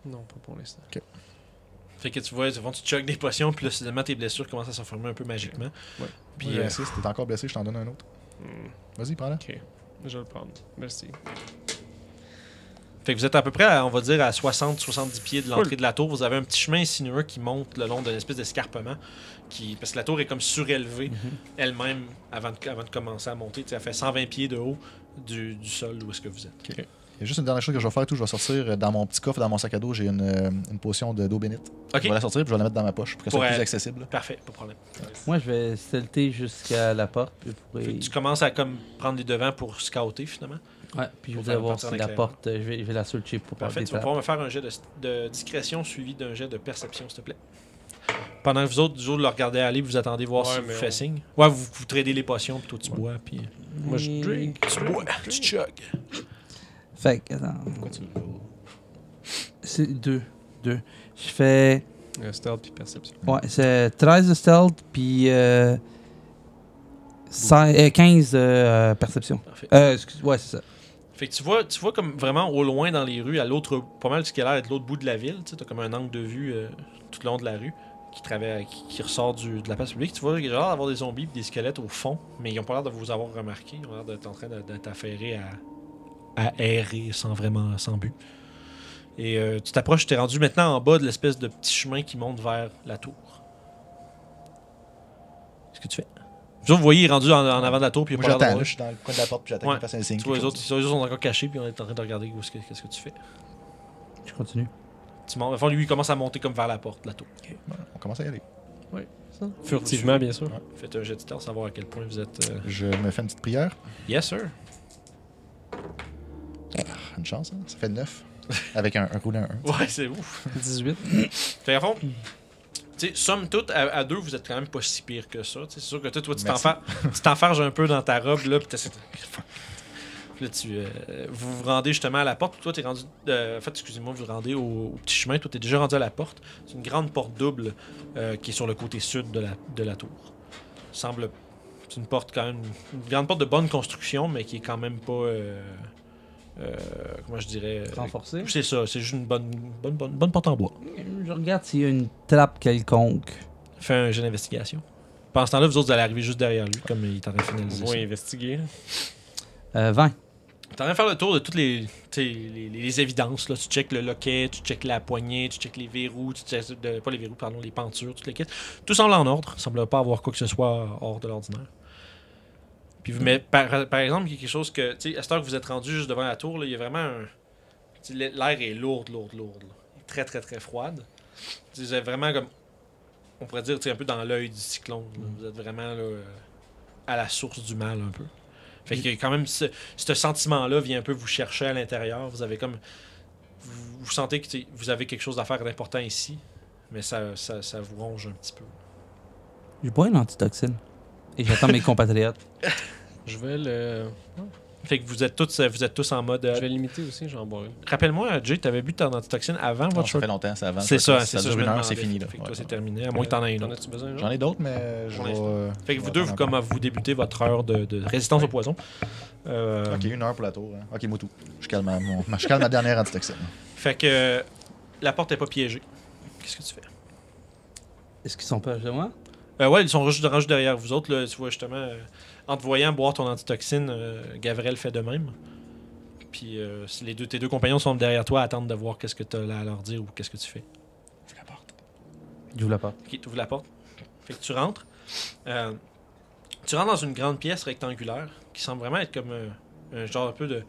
Non, pas pour l'instant.
Fait que tu vois, tu chugs des potions, puis là, soudainement, tes blessures commencent à s'enfermer un peu magiquement.
Ouais.
Puis,
Puis 6, t'es encore blessé, je t'en donne un autre.
Hmm,
Vas-y, prends-le.
ok, je vais le prendre. Merci.
fait que vous êtes à peu près, on va dire, à 60-70 pieds de l'entrée de la tour. Vous avez un petit chemin sinueux qui monte le long d'une espèce d'escarpement. Parce que la tour est comme surélevée elle-même avant de commencer à monter. Tu sais, elle fait 120 pieds de haut du sol où est-ce que vous êtes.
Il y a juste une dernière chose que je vais faire, je vais sortir dans mon petit coffre, dans mon sac à dos, j'ai une potion d'eau bénite.
Ok,
Je vais la sortir et je vais la mettre dans ma poche pour qu'elle soit
Ouais.
plus accessible.
parfait, pas de problème.
Moi, je vais stealther jusqu'à la porte. Puis
Fait que tu commences à comme prendre les devants pour scouter finalement.
Ouais, puis je
Pour
voudrais
faire
voir
partir
si
en
la
éclairant.
porte, je vais la searcher pour
Parfait,
parler
tu vas pouvoir me faire un jet de discrétion suivi d'un jet de perception, s'il te plaît. Pendant que vous autres, le regardez aller, vous attendez voir
Ouais,
si vous
mais
fait
on-
signe. Ouais, vous tradez les potions, puis toi tu bois, puis
Moi, je drink.
tu bois, tu chug.
Fait que, attends,
Pourquoi tu veux?
c'est 2. Je fais.
Stealth puis perception.
Ouais, c'est 13 de stealth, puis 15 de perception.
Parfait.
Ouais, c'est ça.
Fait que tu vois comme vraiment au loin dans les rues, à l'autre, pas mal ce qui a l'air d'être l'autre bout de la ville, tu sais, t'as comme un angle de vue tout le long de la rue, qui ressort de la place publique. Tu vois, il y a l'air d'avoir des zombies et des squelettes au fond, mais ils ont pas l'air de vous avoir remarqué. Ils ont l'air d'être en train d'être affairés à errer sans but. Et tu t'approches, tu t'es rendu maintenant en bas de l'espèce de petit chemin qui monte vers la tour. Qu'est-ce que tu fais? Vous voyez, il est rendu en avant de la tour, puis il
Moi,
a pas l'air
j'attends.
de
là, je suis dans le coin de la porte, puis j'attends qu'il me fasse un signe.
Tu vois, les
quelque
autres,
chose.
les autres sont encore cachés, puis on est en train de regarder qu'est-ce que tu fais.
Je continue.
Tu montes. Enfin, lui, il commence à monter comme vers la porte, la tour.
Bon, on commence à y aller.
Furtivement, bien sûr.
Ouais.
Faites un jet de stealth, savoir à quel point vous êtes.
Je me fais une petite prière.
Yes, sir.
Une chance, hein? Ça fait 9. Avec un roulé un 1.
Ouais, c'est ouf.
18.
Fait qu'à fond, tu sais, somme toute, à deux, vous êtes quand même pas si pire que ça. Tu sais, c'est sûr que toi, tu
Merci.
t'enfarges un peu dans ta robe, là, pis t'essaies de... Puis là, vous vous rendez justement à la porte. Puis toi, t'es rendu... en fait, excusez-moi, vous vous rendez au petit chemin. Toi, t'es déjà rendu à la porte. C'est une grande porte double qui est sur le côté sud de la tour. Semble... C'est une porte quand même... Une grande porte de bonne construction, mais qui est quand même pas... comment je dirais...
Renforcé.
c'est ça, c'est juste une bonne porte en bois.
Je regarde s'il y a une trappe quelconque.
Fais un jeu d'investigation. Pendant ce temps-là, vous autres, vous allez arriver juste derrière lui, comme il est en train de finaliser
On
ça.
va investiguer.
20.
T'es en train de faire le tour de toutes les évidences. Là. Tu checkes le loquet, tu checkes la poignée, tu checkes les verrous, pas les verrous, pardon, les pentures, toutes les quêtes. Tout semble en ordre. Il semble pas avoir quoi que ce soit hors de l'ordinaire. Puis vous mettez, par exemple, il y a quelque chose que, tu sais, à cette heure que vous êtes rendu juste devant la tour, là, il y a vraiment un... L'air est lourde. Là. Il est très, très, très froide. Vous êtes vraiment comme... On pourrait dire, tu sais, un peu dans l'œil du cyclone. Là. Vous êtes vraiment là, à la source du mal, un peu. Fait que quand même, ce sentiment-là vient un peu vous chercher à l'intérieur. Vous avez comme... Vous sentez que vous avez quelque chose à faire d'important ici, mais ça vous ronge un petit peu.
Je bois une antitoxine. Et j'attends mes compatriotes.
Je vais le.
Fait que vous êtes tous en mode...
Je vais limiter aussi, j'en bois une.
Rappelle-moi, Jay, t'avais bu ton antitoxine avant
Non,
votre
ça
short?
fait longtemps, c'est avant.
C'est ça,
Ça dure une heure, c'est fini. Là.
Fait que toi,
Ouais.
c'est terminé, à moins que t'en aies une
T'en
autre.
as-tu besoin?
J'en ai d'autres, mais je
Pour
vais...
l'instant. Fait que
je
vous
vais
deux,
attendre
comme
encore.
vous débutez votre heure de résistance au poison.
Ok, 1 heure pour la tour. Hein. Ok, moi tout. Je calme ma dernière antitoxine.
Fait que la porte est pas piégée. Qu'est-ce que tu fais?
Est-ce qu'ils sont proches de moi?
Ouais, ils sont rangés derrière vous autres. Là, tu vois justement, en te voyant boire ton antitoxine, Gavrel fait de même. Puis si tes deux compagnons sont derrière toi, attendent de voir qu'est-ce que tu as à leur dire ou qu'est-ce que tu fais.
La porte.
J'ouvre la porte.
Ok, tu ouvres la porte. Fait que tu rentres. Tu rentres dans une grande pièce rectangulaire qui semble vraiment être comme un genre un peu de...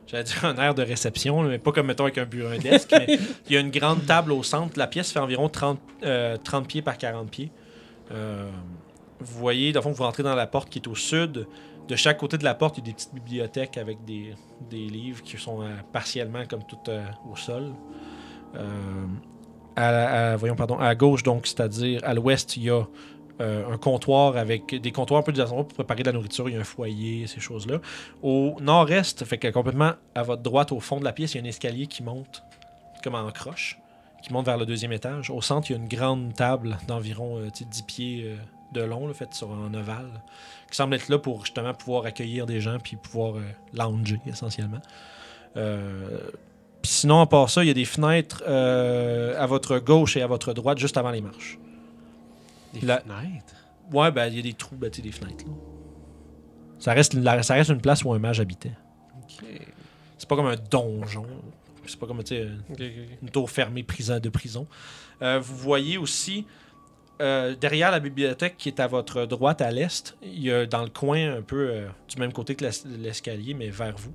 J'allais dire un air de réception, là, mais pas comme mettons avec un bureau, un desk. Mais il y a une grande table au centre. La pièce fait environ 30 pieds par 40 pieds. Vous voyez, dans le fond, vous rentrez dans la porte qui est au sud. De chaque côté de la porte, il y a des petites bibliothèques avec des livres qui sont partiellement comme tout au sol. Voyons, pardon, à gauche, donc, c'est-à-dire à l'ouest, il y a un comptoir avec des comptoirs un peu pour préparer de la nourriture. Il y a un foyer, ces choses-là. Au nord-est, fait que complètement à votre droite, au fond de la pièce, il y a un escalier qui monte comme en croche, qui monte vers le deuxième étage. Au centre, il y a une grande table d'environ 10 pieds de long, là, faite sur un ovale, qui semble être là pour justement pouvoir accueillir des gens puis pouvoir lounger, essentiellement. Puis sinon, à part ça, il y a des fenêtres à votre gauche et à votre droite, juste avant les marches.
Des
La-
fenêtres?
Ouais, ben il y a des trous, ben, tu sais, des fenêtres. Là. Ça reste une place où un mage habitait.
Ok.
C'est pas comme un donjon. C'est pas comme, tu sais,
Ok.
une tour fermée de prison. Vous voyez aussi, derrière la bibliothèque qui est à votre droite, à l'est, il y a dans le coin, un peu du même côté que l'escalier, mais vers vous,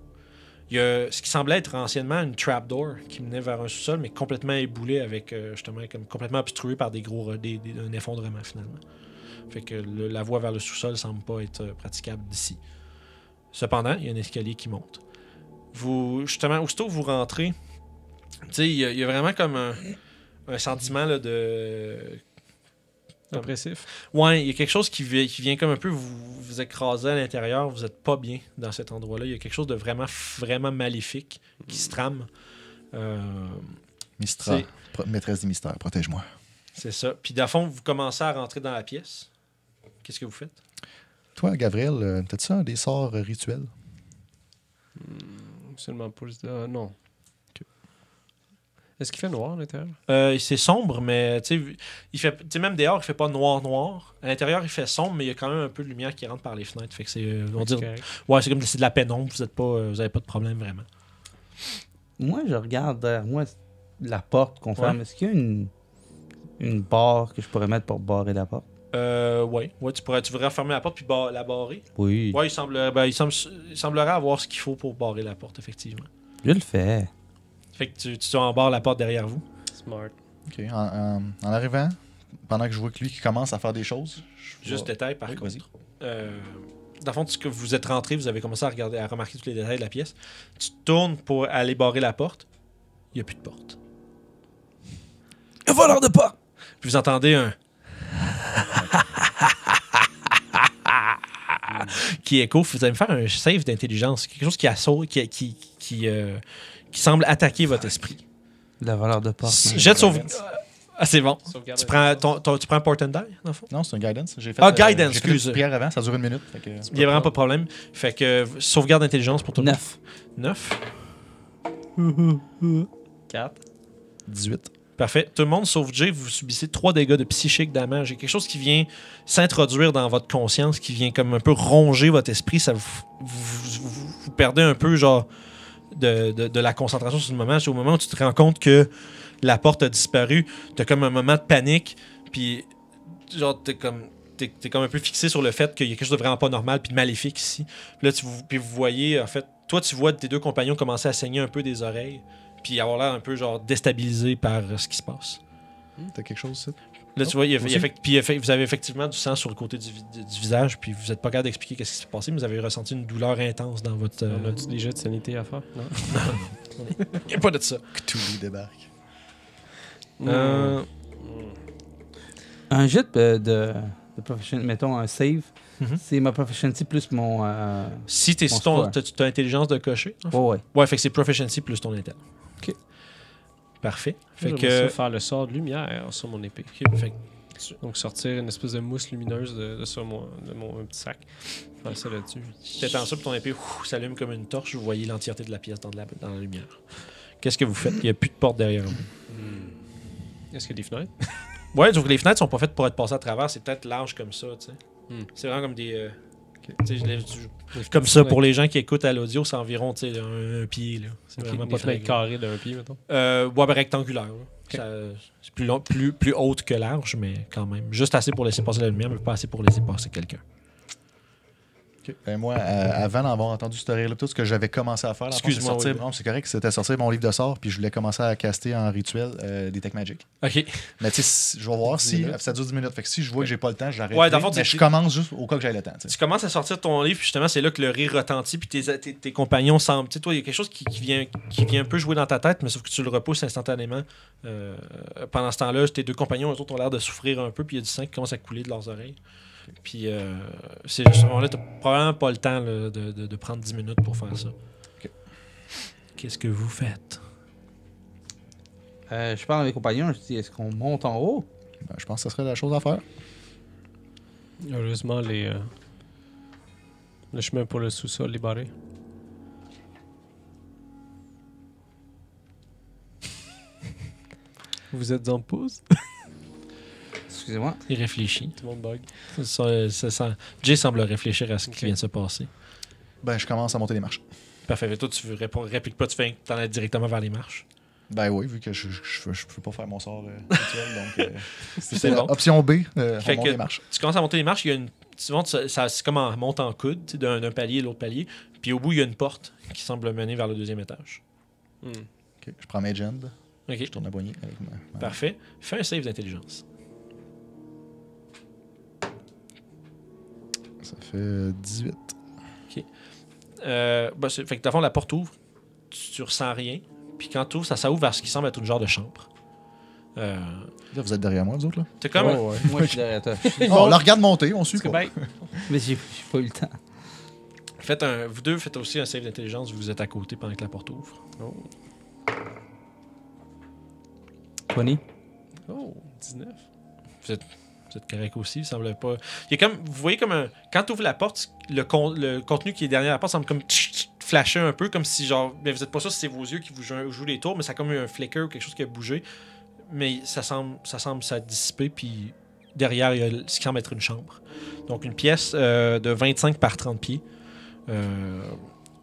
il y a ce qui semblait être anciennement une trapdoor qui menait vers un sous-sol, mais complètement éboulé avec, justement, comme complètement obstrué par un effondrement, finalement. Fait que la voie vers le sous-sol semble pas être praticable d'ici. Cependant, il y a un escalier qui monte. Vous, justement, aussitôt que vous rentrez, tu sais, il y a vraiment comme un sentiment là, de...
Impressif.
Ouais, il y a quelque chose qui vient comme un peu vous écraser à l'intérieur. Vous êtes pas bien dans cet endroit-là. Il y a quelque chose de vraiment, vraiment maléfique qui se trame.
Mistra,
C'est-
maîtresse des mystères, protège-moi.
C'est ça. Puis, dans le fond, vous commencez à rentrer dans la pièce. Qu'est-ce que vous faites?
Toi, Gabriel, t'as-tu ça, des sorts rituels?
Seulement pour... non. Est-ce qu'il fait noir à l'intérieur?
C'est sombre, mais même dehors, il fait pas noir. À l'intérieur, il fait sombre, mais il y a quand même un peu de lumière qui rentre par les fenêtres. Fait que c'est, c'est comme c'est de la pénombre. Vous avez pas de problème vraiment.
Moi, je regarde derrière moi la porte qu'on ferme. Est-ce qu'il y a une barre que je pourrais mettre pour barrer la porte?
Ouais, tu voudrais fermer la porte puis la barrer?
Oui.
Ouais, il semblerait avoir ce qu'il faut pour barrer la porte, effectivement.
Je le fais.
Fait que tu embarres la porte derrière vous.
Smart.
Ok, en arrivant, pendant que je vois que lui qui commence à faire des choses.
Juste détail, par
Oui,
contre.
vas-y.
Dans le fond, que vous êtes rentré, vous avez commencé à remarquer tous les détails de la pièce. Tu te tournes pour aller barrer la porte. Il n'y a plus de porte.
Un voleur de porte!
Puis vous entendez un... qui écho. Vous allez me faire un save d'intelligence. Quelque chose qui semble attaquer votre esprit.
Le voleur de porte.
Jette sauvegarde. Ah, c'est bon.
Sauvegarde
Tu prends Port and Die, dans le fond?
Non, c'est un guidance. J'ai fait,
guidance,
j'ai fait une
excuse.
prière avant, ça dure 1 minute. Fait que...
Il n'y a vraiment pas de problème. Fait que sauvegarde d'intelligence pour tout le monde.
9.
9.
4.
18.
Parfait. Tout le monde, sauf Jay, vous subissez 3 dégâts de psychique damage. Il y a quelque chose qui vient s'introduire dans votre conscience, qui vient comme un peu ronger votre esprit. Ça vous perdez un peu genre de la concentration sur le moment. C'est au moment où tu te rends compte que la porte a disparu. T'as comme un moment de panique. Puis genre t'es comme un peu fixé sur le fait qu'il y a quelque chose de vraiment pas normal puis de maléfique ici. Puis là, vous voyez, en fait, toi, tu vois tes 2 compagnons commencer à saigner un peu des oreilles. Puis avoir l'air un peu genre déstabilisé par ce qui se passe.
T'as quelque chose, ça?
Là, tu vois, vous avez effectivement du sang sur le côté du visage, puis vous n'êtes pas capable d'expliquer ce qui s'est passé, mais vous avez ressenti une douleur intense dans votre...
On a-tu des jets de sanité à faire? Non.
Il n'y a pas de ça.
Cthulhu débarque.
Un jet de proficiency, mettons un save,
Mhm.
c'est ma proficiency plus mon.
Si t'es
Mon
ton,
score.
t'as intelligence de cocher, en fait?
Ouais.
Ouais, fait que c'est proficiency plus ton intel.
Ok.
Parfait. Fait
J'aimerais
que...
ça faire le sort de lumière sur mon épée.
Ok, fait que
Donc sortir une espèce de mousse lumineuse de mon petit sac. Faire ça là-dessus.
t'étends ça, puis ton épée s'allume comme une torche, vous voyez l'entièreté de la pièce dans la lumière. Qu'est-ce que vous faites? Il n'y a plus de porte derrière vous.
Est-ce qu'il y a des fenêtres?
Ouais, donc les fenêtres sont pas faites pour être passées à travers, c'est peut-être large comme ça, tu sais. C'est vraiment comme des... tu sais, comme ça, pour les gens qui écoutent à l'audio, c'est environ tu sais, un pied. Là. C'est vraiment pas très
fenêtres carrées d'un pied, mettons.
Ouais, ben, rectangulaire. Là. C'est plus haute que large, mais quand même. Juste assez pour laisser passer la lumière, mais pas assez pour laisser passer quelqu'un.
Ben moi, avant d'avoir entendu ce rire-là, tout ce que j'avais commencé à faire,
Excuse-moi,
c'est
oui.
c'est correct, c'était sortir mon livre de sorts, puis je voulais commencer à caster en rituel des Tech Magic.
OK.
Mais tu sais, je vais voir si ça dure 10 minutes. Fait que si je vois que j'ai pas le temps, j'arrête.
Ouais, dans le fond,
mais je commence juste au cas que j'ai le temps.
Tu commences à sortir ton livre, puis justement, c'est là que le rire retentit, puis tes compagnons semblent. Tu sais, toi, il y a quelque chose qui vient un peu jouer dans ta tête, mais sauf que tu le repousses instantanément. Pendant ce temps-là, tes 2 compagnons, eux autres, ont l'air de souffrir un peu, puis il y a du sang qui commence à couler de leurs oreilles. Puis, c'est juste, là, t'as probablement pas le temps là, de prendre 10 minutes pour faire ça.
Okay.
Qu'est-ce que vous faites?
Je parle à mes compagnons, je dis est-ce qu'on monte en haut?
Ben, je pense que ce serait la chose à faire.
Heureusement, le chemin pour le sous-sol est barré. Vous êtes en pause?
Excusez-moi.
Il réfléchit.
Tout le monde bug.
Jay semble réfléchir à ce qui vient de se passer.
Ben, je commence à monter les marches.
Parfait. Mais toi, tu veux réplique pas, tu fais t'en aller directement vers les marches.
Ben oui, vu que je peux pas faire mon sort rituel, donc
C'est bon.
Option B, on
Fait
monte
que
les marches.
tu commences à monter les marches, il y a une. Souvent, c'est comme en monte en coude, tu sais, d'un palier à l'autre palier. Puis au bout, il y a une porte qui semble mener vers le 2e étage.
Ok, je prends mes gens,
OK.
je tourne la poignée avec ma...
Parfait. Fais un save d'intelligence.
Ça fait 18.
Fait que, dans le fond, la porte ouvre, tu ressens rien. Puis quand tu ouvres, ça s'ouvre vers ce qui semble être une genre de chambre.
Là, vous êtes derrière moi, vous autres, là?
T'es comme.
ouais.
Moi, je suis derrière toi.
On la regarde monter, on suit
Parce que
pas.
ben,
Mais j'ai pas eu le temps.
Vous deux faites aussi un save d'intelligence, vous êtes à côté pendant que la porte ouvre.
20.
oh, 19.
Vous êtes correct aussi, il semble pas. Il y a comme. Vous voyez comme un. Quand tu ouvres la porte, le contenu qui est derrière la porte semble comme flashait un peu, comme si genre. Mais vous êtes pas sûr si c'est vos yeux qui vous jouent les tours, mais ça a comme eu un flicker ou quelque chose qui a bougé. Mais ça semble ça dissiper, puis derrière, il y a ce qui semble être une chambre. Donc une pièce de 25 par 30 pieds.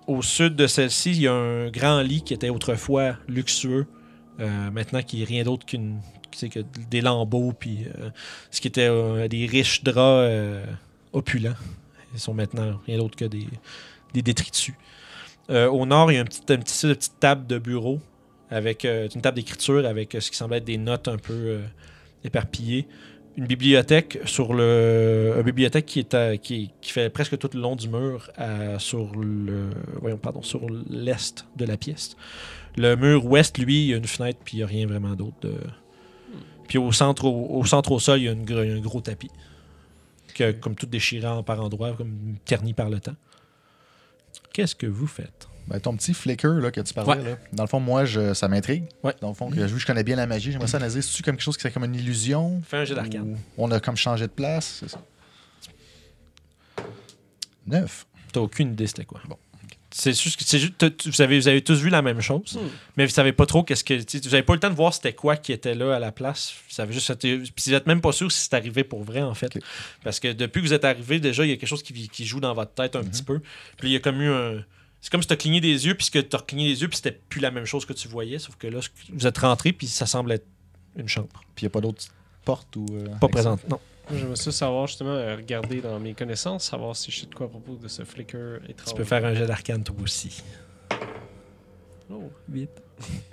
Au sud de celle-ci, il y a un grand lit qui était autrefois luxueux, maintenant qui est rien d'autre que des lambeaux, puis ce qui était des riches draps opulents. Ils sont maintenant rien d'autre que des détritus. Au nord, il y a une petite table de bureau, avec une table d'écriture avec ce qui semble être des notes un peu éparpillées. Une bibliothèque une bibliothèque qui fait presque tout le long du mur sur l'est de la pièce. Le mur ouest, lui, il y a une fenêtre puis il n'y a rien vraiment d'autre. Puis au centre au sol, il y a un gros tapis comme tout déchirant par endroits, comme terni par le temps. Qu'est-ce que vous faites?
Ben, ton petit flicker là, que tu parlais, là, dans le fond, moi, ça m'intrigue.
Ouais.
Dans le fond, vu que je connais bien la magie, j'aimerais ça analyser. C'est-tu comme quelque chose qui serait comme une illusion?
Fais un jet d'arcane.
Ou on a comme changé de place? C'est ça. 9.
T'as aucune idée c'était quoi. Bon. C'est juste vous avez tous vu la même chose, mais vous savez pas trop qu'est-ce que. Vous avez pas eu le temps de voir c'était quoi qui était là à la place. Vous savez juste. Puis vous êtes même pas sûr si c'est arrivé pour vrai, en fait. Okay. Parce que depuis que vous êtes arrivé, déjà, il y a quelque chose qui joue dans votre tête un petit peu. Puis il y a comme eu un. C'est comme si tu as cligné des yeux, puis que tu as cligné des yeux, puis c'était plus la même chose que tu voyais, sauf que là, vous êtes rentré, puis ça semble être une chambre.
Puis il n'y a pas d'autres portes ou.
Pas présente, non.
J'aimerais ça savoir, justement, regarder dans mes connaissances, savoir si je sais de quoi à propos de ce flicker étrange.
Tu peux faire un jet d'arcane, toi aussi.
Oh, 8.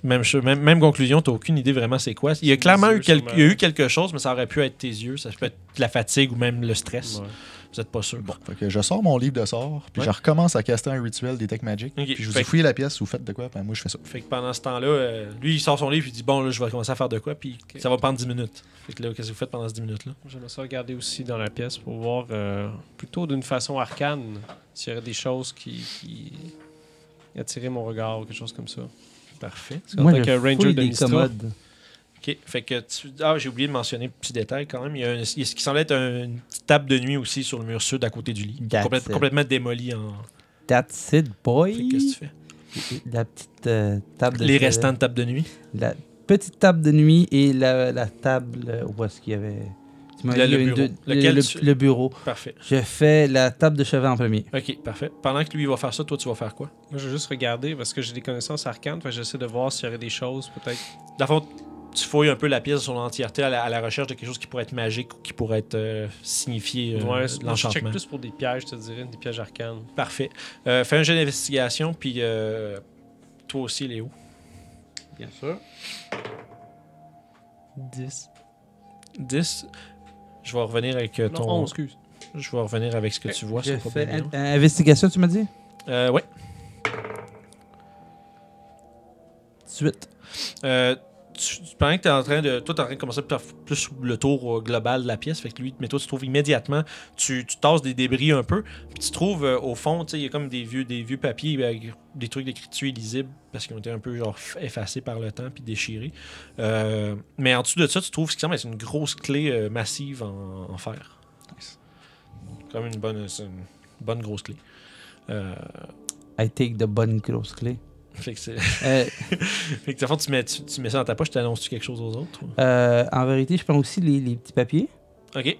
Même conclusion, tu n'as aucune idée vraiment c'est quoi. Il y a clairement eu quelque chose, mais ça aurait pu être tes yeux, ça peut être la fatigue ou même le stress. Ouais. Vous n'êtes pas sûr.
Bon, fait que je sors mon livre de sorts, puis je recommence à caster un rituel Detect Magic. Okay. Puis je vous ai fouillé la pièce, vous faites de quoi, puis moi je fais ça.
Fait que pendant ce temps-là, lui il sort son livre, il dit bon, là je vais commencer à faire de quoi, puis ça va prendre 10 minutes. Fait que là, qu'est-ce que vous faites pendant ces 10 minutes-là?
J'aimerais ça regarder aussi dans la pièce pour voir plutôt d'une façon arcane s'il y aurait des choses qui attiraient mon regard ou quelque chose comme ça.
Parfait.
Moi, je fouille des commodes.
OK. Fait que j'ai oublié de mentionner un petit détail quand même. Il y a ce qui semble être une petite table de nuit aussi sur le mur sud à côté du lit. Complètement démolie en.
That's it, boy.
Qu'est-ce que tu fais?
La petite table de
Les restants de table de nuit.
La petite table de nuit et la table où est-ce qu'il y avait. Le bureau.
Parfait.
Je fais la table de chevet en premier.
OK, parfait. Pendant que lui va faire ça, toi, tu vas faire quoi?
Moi, je vais juste regarder parce que j'ai des connaissances arcanes. J'essaie de voir s'il y aurait des choses, peut-être.
Dans le fond, tu fouilles un peu la pièce dans son entièreté à la recherche de quelque chose qui pourrait être magique ou qui pourrait être signifier l'enchantement.
Je check plus pour des pièges, je te dirais, des pièges arcanes.
Parfait. Fais un jeu d'investigation, puis toi aussi, Léo.
Bien sûr.
10. Je vais revenir avec ton...
Non, 11, excuse.
Je vais revenir avec ce que tu vois.
Je fais investigation, tu m'as dit?
Ouais.
18.
Pendant que tu es en train de. Toi, tu es en train de commencer à faire plus le tour global de la pièce. Fait que lui, mais toi, tu trouves immédiatement. Tu tasses des débris un peu. Puis tu trouves au fond, tu sais, il y a comme des vieux papiers avec des trucs d'écriture illisibles parce qu'ils ont été un peu genre effacés par le temps puis déchirés. Mais en dessous de ça, tu trouves ce qui semble être une grosse clé massive en fer. Nice. Comme une bonne grosse clé.
I take the bonne grosse clé.
Fait que c'est. Fait que, tu mets ça dans ta poche, tu annonces-tu quelque chose aux autres?
En vérité, je prends aussi les petits papiers.
OK.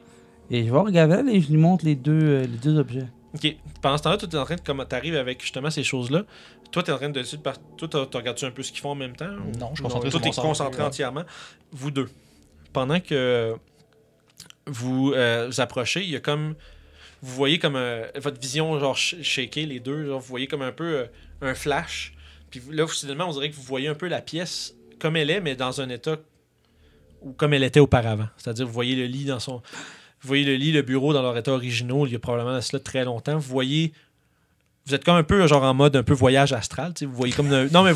Et je vais regarder et je lui montre les deux objets.
OK. Pendant ce temps-là, toi, tu es en train de. Comme tu arrives avec justement ces choses-là, toi, tu es en train de. Toi, tu regardes-tu un peu ce qu'ils font en même temps?
Non, je suis concentré
sur mon sort. Toi, tu es concentré entièrement. Vous deux. Pendant que vous approchez, il y a comme. Vous voyez comme votre vision, genre, shaker les deux. Genre, vous voyez comme un peu un flash. Puis là, finalement, on dirait que vous voyez un peu la pièce comme elle est, mais dans un état ou comme elle était auparavant. C'est-à-dire, vous voyez le lit vous voyez le lit, le bureau dans leur état originaux, il y a probablement cela très longtemps. Vous êtes comme un peu genre en mode un peu voyage astral. Vous voyez comme non, mais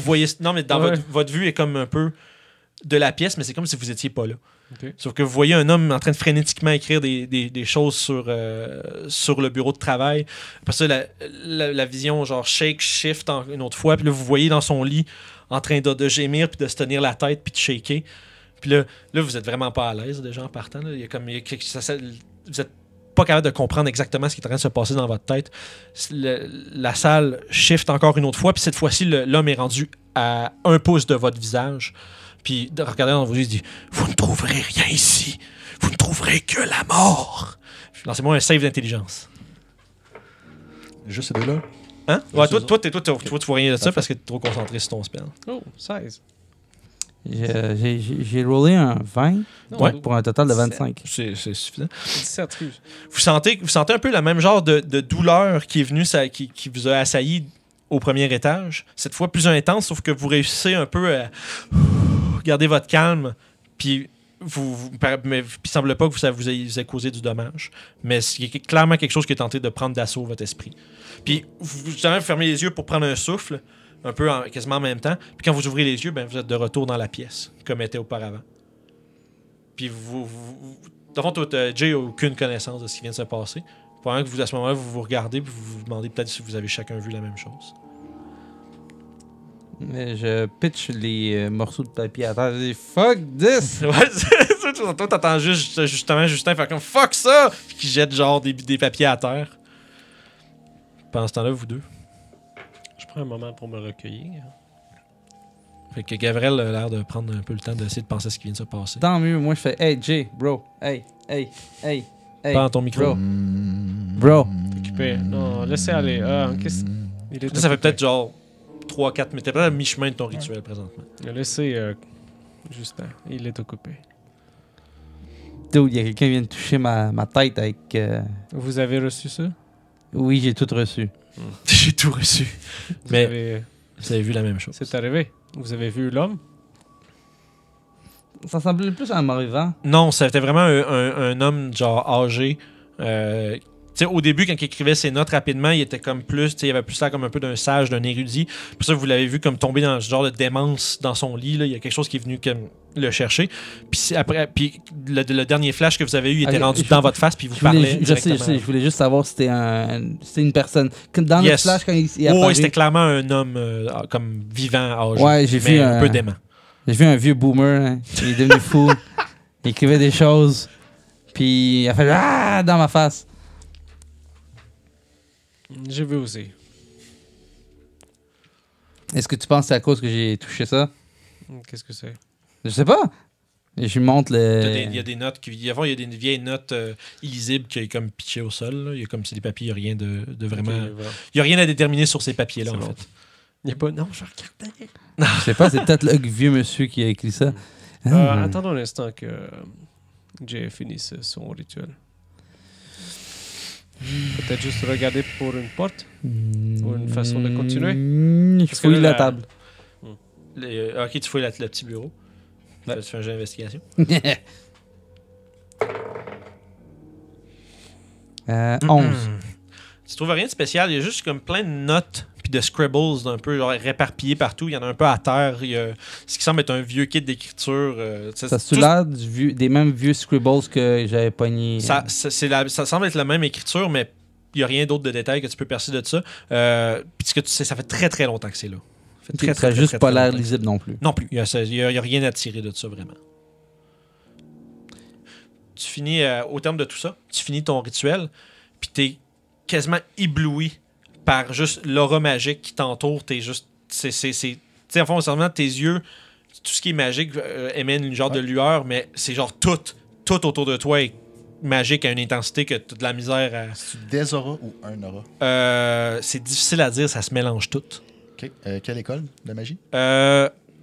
dans votre vue est comme un peu de la pièce, mais c'est comme si vous étiez pas là. Okay. Sauf que vous voyez un homme en train de frénétiquement écrire des choses sur le bureau de travail. Après ça, la vision genre shake, shift une autre fois. Puis là, vous voyez dans son lit en train de gémir, puis de se tenir la tête, puis de shaker. Puis là, vous êtes vraiment pas à l'aise déjà en partant. Là. Vous êtes pas capable de comprendre exactement ce qui est en train de se passer dans votre tête. La salle shift encore une autre fois, puis cette fois-ci, l'homme est rendu à 1 pouce de votre visage. Puis, regardez dans vos yeux, il dit « Vous ne trouverez rien ici. Vous ne trouverez que la mort. » Lancez-moi un save d'intelligence.
Juste ces deux-là.
Hein? Ouais, toi, tu vois rien de ça parce que tu es trop concentré sur ton spell.
Oh, 16.
J'ai roulé un 20
Ouais.
pour un total de 25.
C'est suffisant.
17, excuse.
Vous sentez un peu le même genre de douleur qui est venue, qui vous a assailli au premier étage. Cette fois plus intense, sauf que vous réussissez un peu à garder votre calme, puis mais il semble pas que ça vous ait causé du dommage. Mais c'est clairement quelque chose qui est tenté de prendre d'assaut votre esprit. Puis vous fermez les yeux pour prendre un souffle, un peu quasiment en même temps. Puis quand vous ouvrez les yeux, ben, vous êtes de retour dans la pièce, comme était auparavant. Puis dans le fond, Jay n'a aucune connaissance de ce qui vient de se passer. Pendant que à ce moment-là, vous regardez et vous vous demandez peut-être si vous avez chacun vu la même chose.
Mais je pitch les morceaux de papier à terre. Je dis fuck this!
Ouais, c'est ça. Toi, t'entends justement Justin faire comme fuck ça! Puis qu'il jette genre des papiers à terre. Pendant ce temps-là, vous deux.
Je prends un moment pour me recueillir.
Fait que Gabriel a l'air de prendre un peu le temps d'essayer de penser à ce qui vient de se passer.
Tant mieux, moi je fais hey Jay, bro, hey.
Pas dans ton micro.
Bro.
Occupé. Non, laissez aller. Il est
Ça fait
occupé.
peut-être genre 3-4 minutes. T'es peut-être à mi-chemin de ton rituel présentement.
Laissez Justin. Il est occupé.
Dude, il y a quelqu'un qui vient de toucher ma tête avec.
Vous avez reçu ça?
Oui, j'ai tout reçu.
J'ai tout reçu. Mais
Avez...
vous avez vu la même chose.
C'est arrivé. Vous avez vu l'homme?
Ça semblait plus à un mort-vivant.
Non, c'était vraiment un homme genre âgé. Tu sais, au début, quand il écrivait ses notes rapidement, il était comme plus, tu sais, il avait plus l'air comme un peu d'un sage, d'un érudit. Pour ça, vous l'avez vu comme tomber dans ce genre de démence dans son lit. Là. Il y a quelque chose qui est venu comme le chercher. Puis après, le dernier flash que vous avez eu, il était rendu dans votre face, puis il vous parlait directement.
Je voulais juste savoir si c'était une personne. Comme dans le flash, quand il est apparu.
Oui, c'était clairement un homme comme vivant, âgé.
Ouais, j'ai vu
un peu dément.
J'ai vu un vieux boomer, hein. Il est devenu fou. Il écrivait des choses. Puis il a fait ah dans ma face.
J'ai vu aussi.
Est-ce que tu penses que c'est à cause que j'ai touché ça?
Qu'est-ce que c'est?
Je sais pas. Et je lui montre
Il y a des notes il y a des vieilles notes illisibles qui est comme pitchées au sol. Là. Il y a comme c'est des papiers, il n'y a rien de vraiment.
Okay, voilà.
Il n'y a rien à déterminer sur ces papiers-là,
C'est
en
bon.
fait.
Il n'y a pas... Non, je regardais.
Je sais pas, c'est peut-être le vieux monsieur qui a écrit ça.
Attendons un instant que Jay finisse son rituel. Peut-être juste regarder pour une porte ou une façon de continuer.
Je
Parce que
fouille
là,
la table.
Ok, tu fouilles le petit bureau.
Ouais.
Tu fais un jeu d'investigation.
11.
Tu trouves rien de spécial. Il y a juste comme plein de notes puis de scribbles un peu genre réparpillés partout. Il y en a un peu à terre. Il y a ce qui semble être un vieux kit d'écriture.
Ça se l'air des mêmes vieux scribbles que j'avais pogné.
Ça semble être la même écriture, mais il n'y a rien d'autre de détails que tu peux percer de ça. Puis ce que tu sais, ça fait très très longtemps que c'est là. Ça fait
Ça n'a juste pas l'air lisible non plus.
Non plus. Il n'y a rien à tirer de ça vraiment. Tu finis, au terme de tout ça, tu finis ton rituel, puis t'es quasiment ébloui par juste l'aura magique qui t'entoure. T'es juste. Tu sais, en fond, seulement tes yeux, tout ce qui est magique émène une genre de lueur, mais c'est genre tout autour de toi est magique à une intensité que tu as de la misère à.
C'est-tu des auras ou un aura?
C'est difficile à dire, ça se mélange tout.
OK. Quelle école de magie?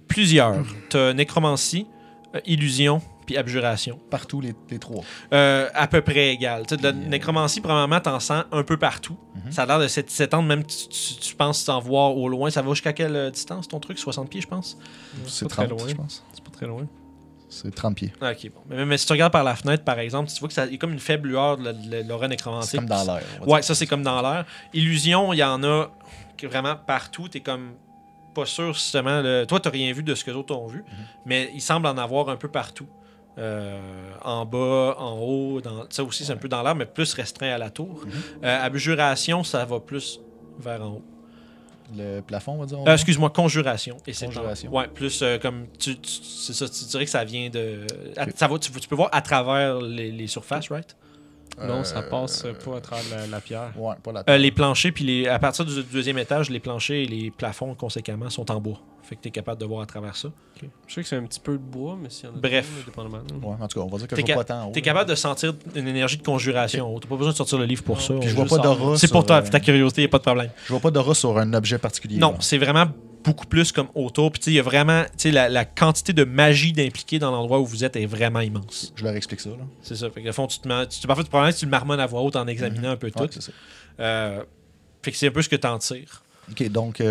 Plusieurs. T'as nécromancie, illusion, puis abjuration.
Partout, les trois.
À peu près égal. Tu sais, de la nécromancie, probablement, t'en sens un peu partout. Ça a l'air de s'étendre, même tu penses t'en voir au loin. Ça va jusqu'à quelle distance, ton truc? 60 pieds, je pense?
C'est
pas très
30,
loin.
je pense.
C'est pas très loin.
C'est 30 pieds.
Ok, bon. Mais si tu regardes par la fenêtre, par exemple, tu vois qu'il y a comme une faible lueur de l'aura nécromantique.
C'est comme dans l'air. on va
Ouais,
dire.
ça, c'est comme dans l'air. Illusion, il y en a vraiment partout. T'es comme pas sûr, justement. Toi, t'as rien vu de ce que les autres ont vu, mais il semble en avoir un peu partout. En bas, en haut, ça aussi c'est un peu dans l'air, mais plus restreint à la tour. Abjuration, ça va plus vers en haut.
Le plafond, on va dire.
Excuse-moi, conjuration. Et c'est
Conjuration.
ouais, plus comme c'est ça, tu dirais que ça vient de. Tu peux voir à travers les surfaces, right?
Non, ça passe pas à travers la pierre.
Ouais, pas la
Les planchers, puis à partir du deuxième étage, les planchers et les plafonds, conséquemment, sont en bois. Fait que t'es capable de voir à travers ça.
Ok. Je sais que c'est un petit peu de bois, mais s'il y en a
Bref.
d'autres, dépendamment.
Ouais, en tout cas, on va dire que
T'es
je vois pas tant en haut.
T'es capable de sentir une énergie de conjuration. T'as pas besoin de sortir le livre pour
Non,
ça.
Puis je
On
vois
juste
pas
sort.
d'aura.
C'est pour
sur,
toi, ta curiosité, y a pas de problème.
Je vois pas d'aura sur un objet particulier.
Non,
là.
c'est vraiment beaucoup plus comme autour. Puis tu sais, il y a vraiment, tu sais, la quantité de magie d'impliquée dans l'endroit où vous êtes est vraiment immense.
Je leur explique ça. Là.
C'est ça. Fait que, au fond, parfois, probablement, tu le marmonnes à voix haute en examinant un peu tout.
Ouais, c'est ça.
Fait que c'est un peu ce que t'en tires.
Ok, donc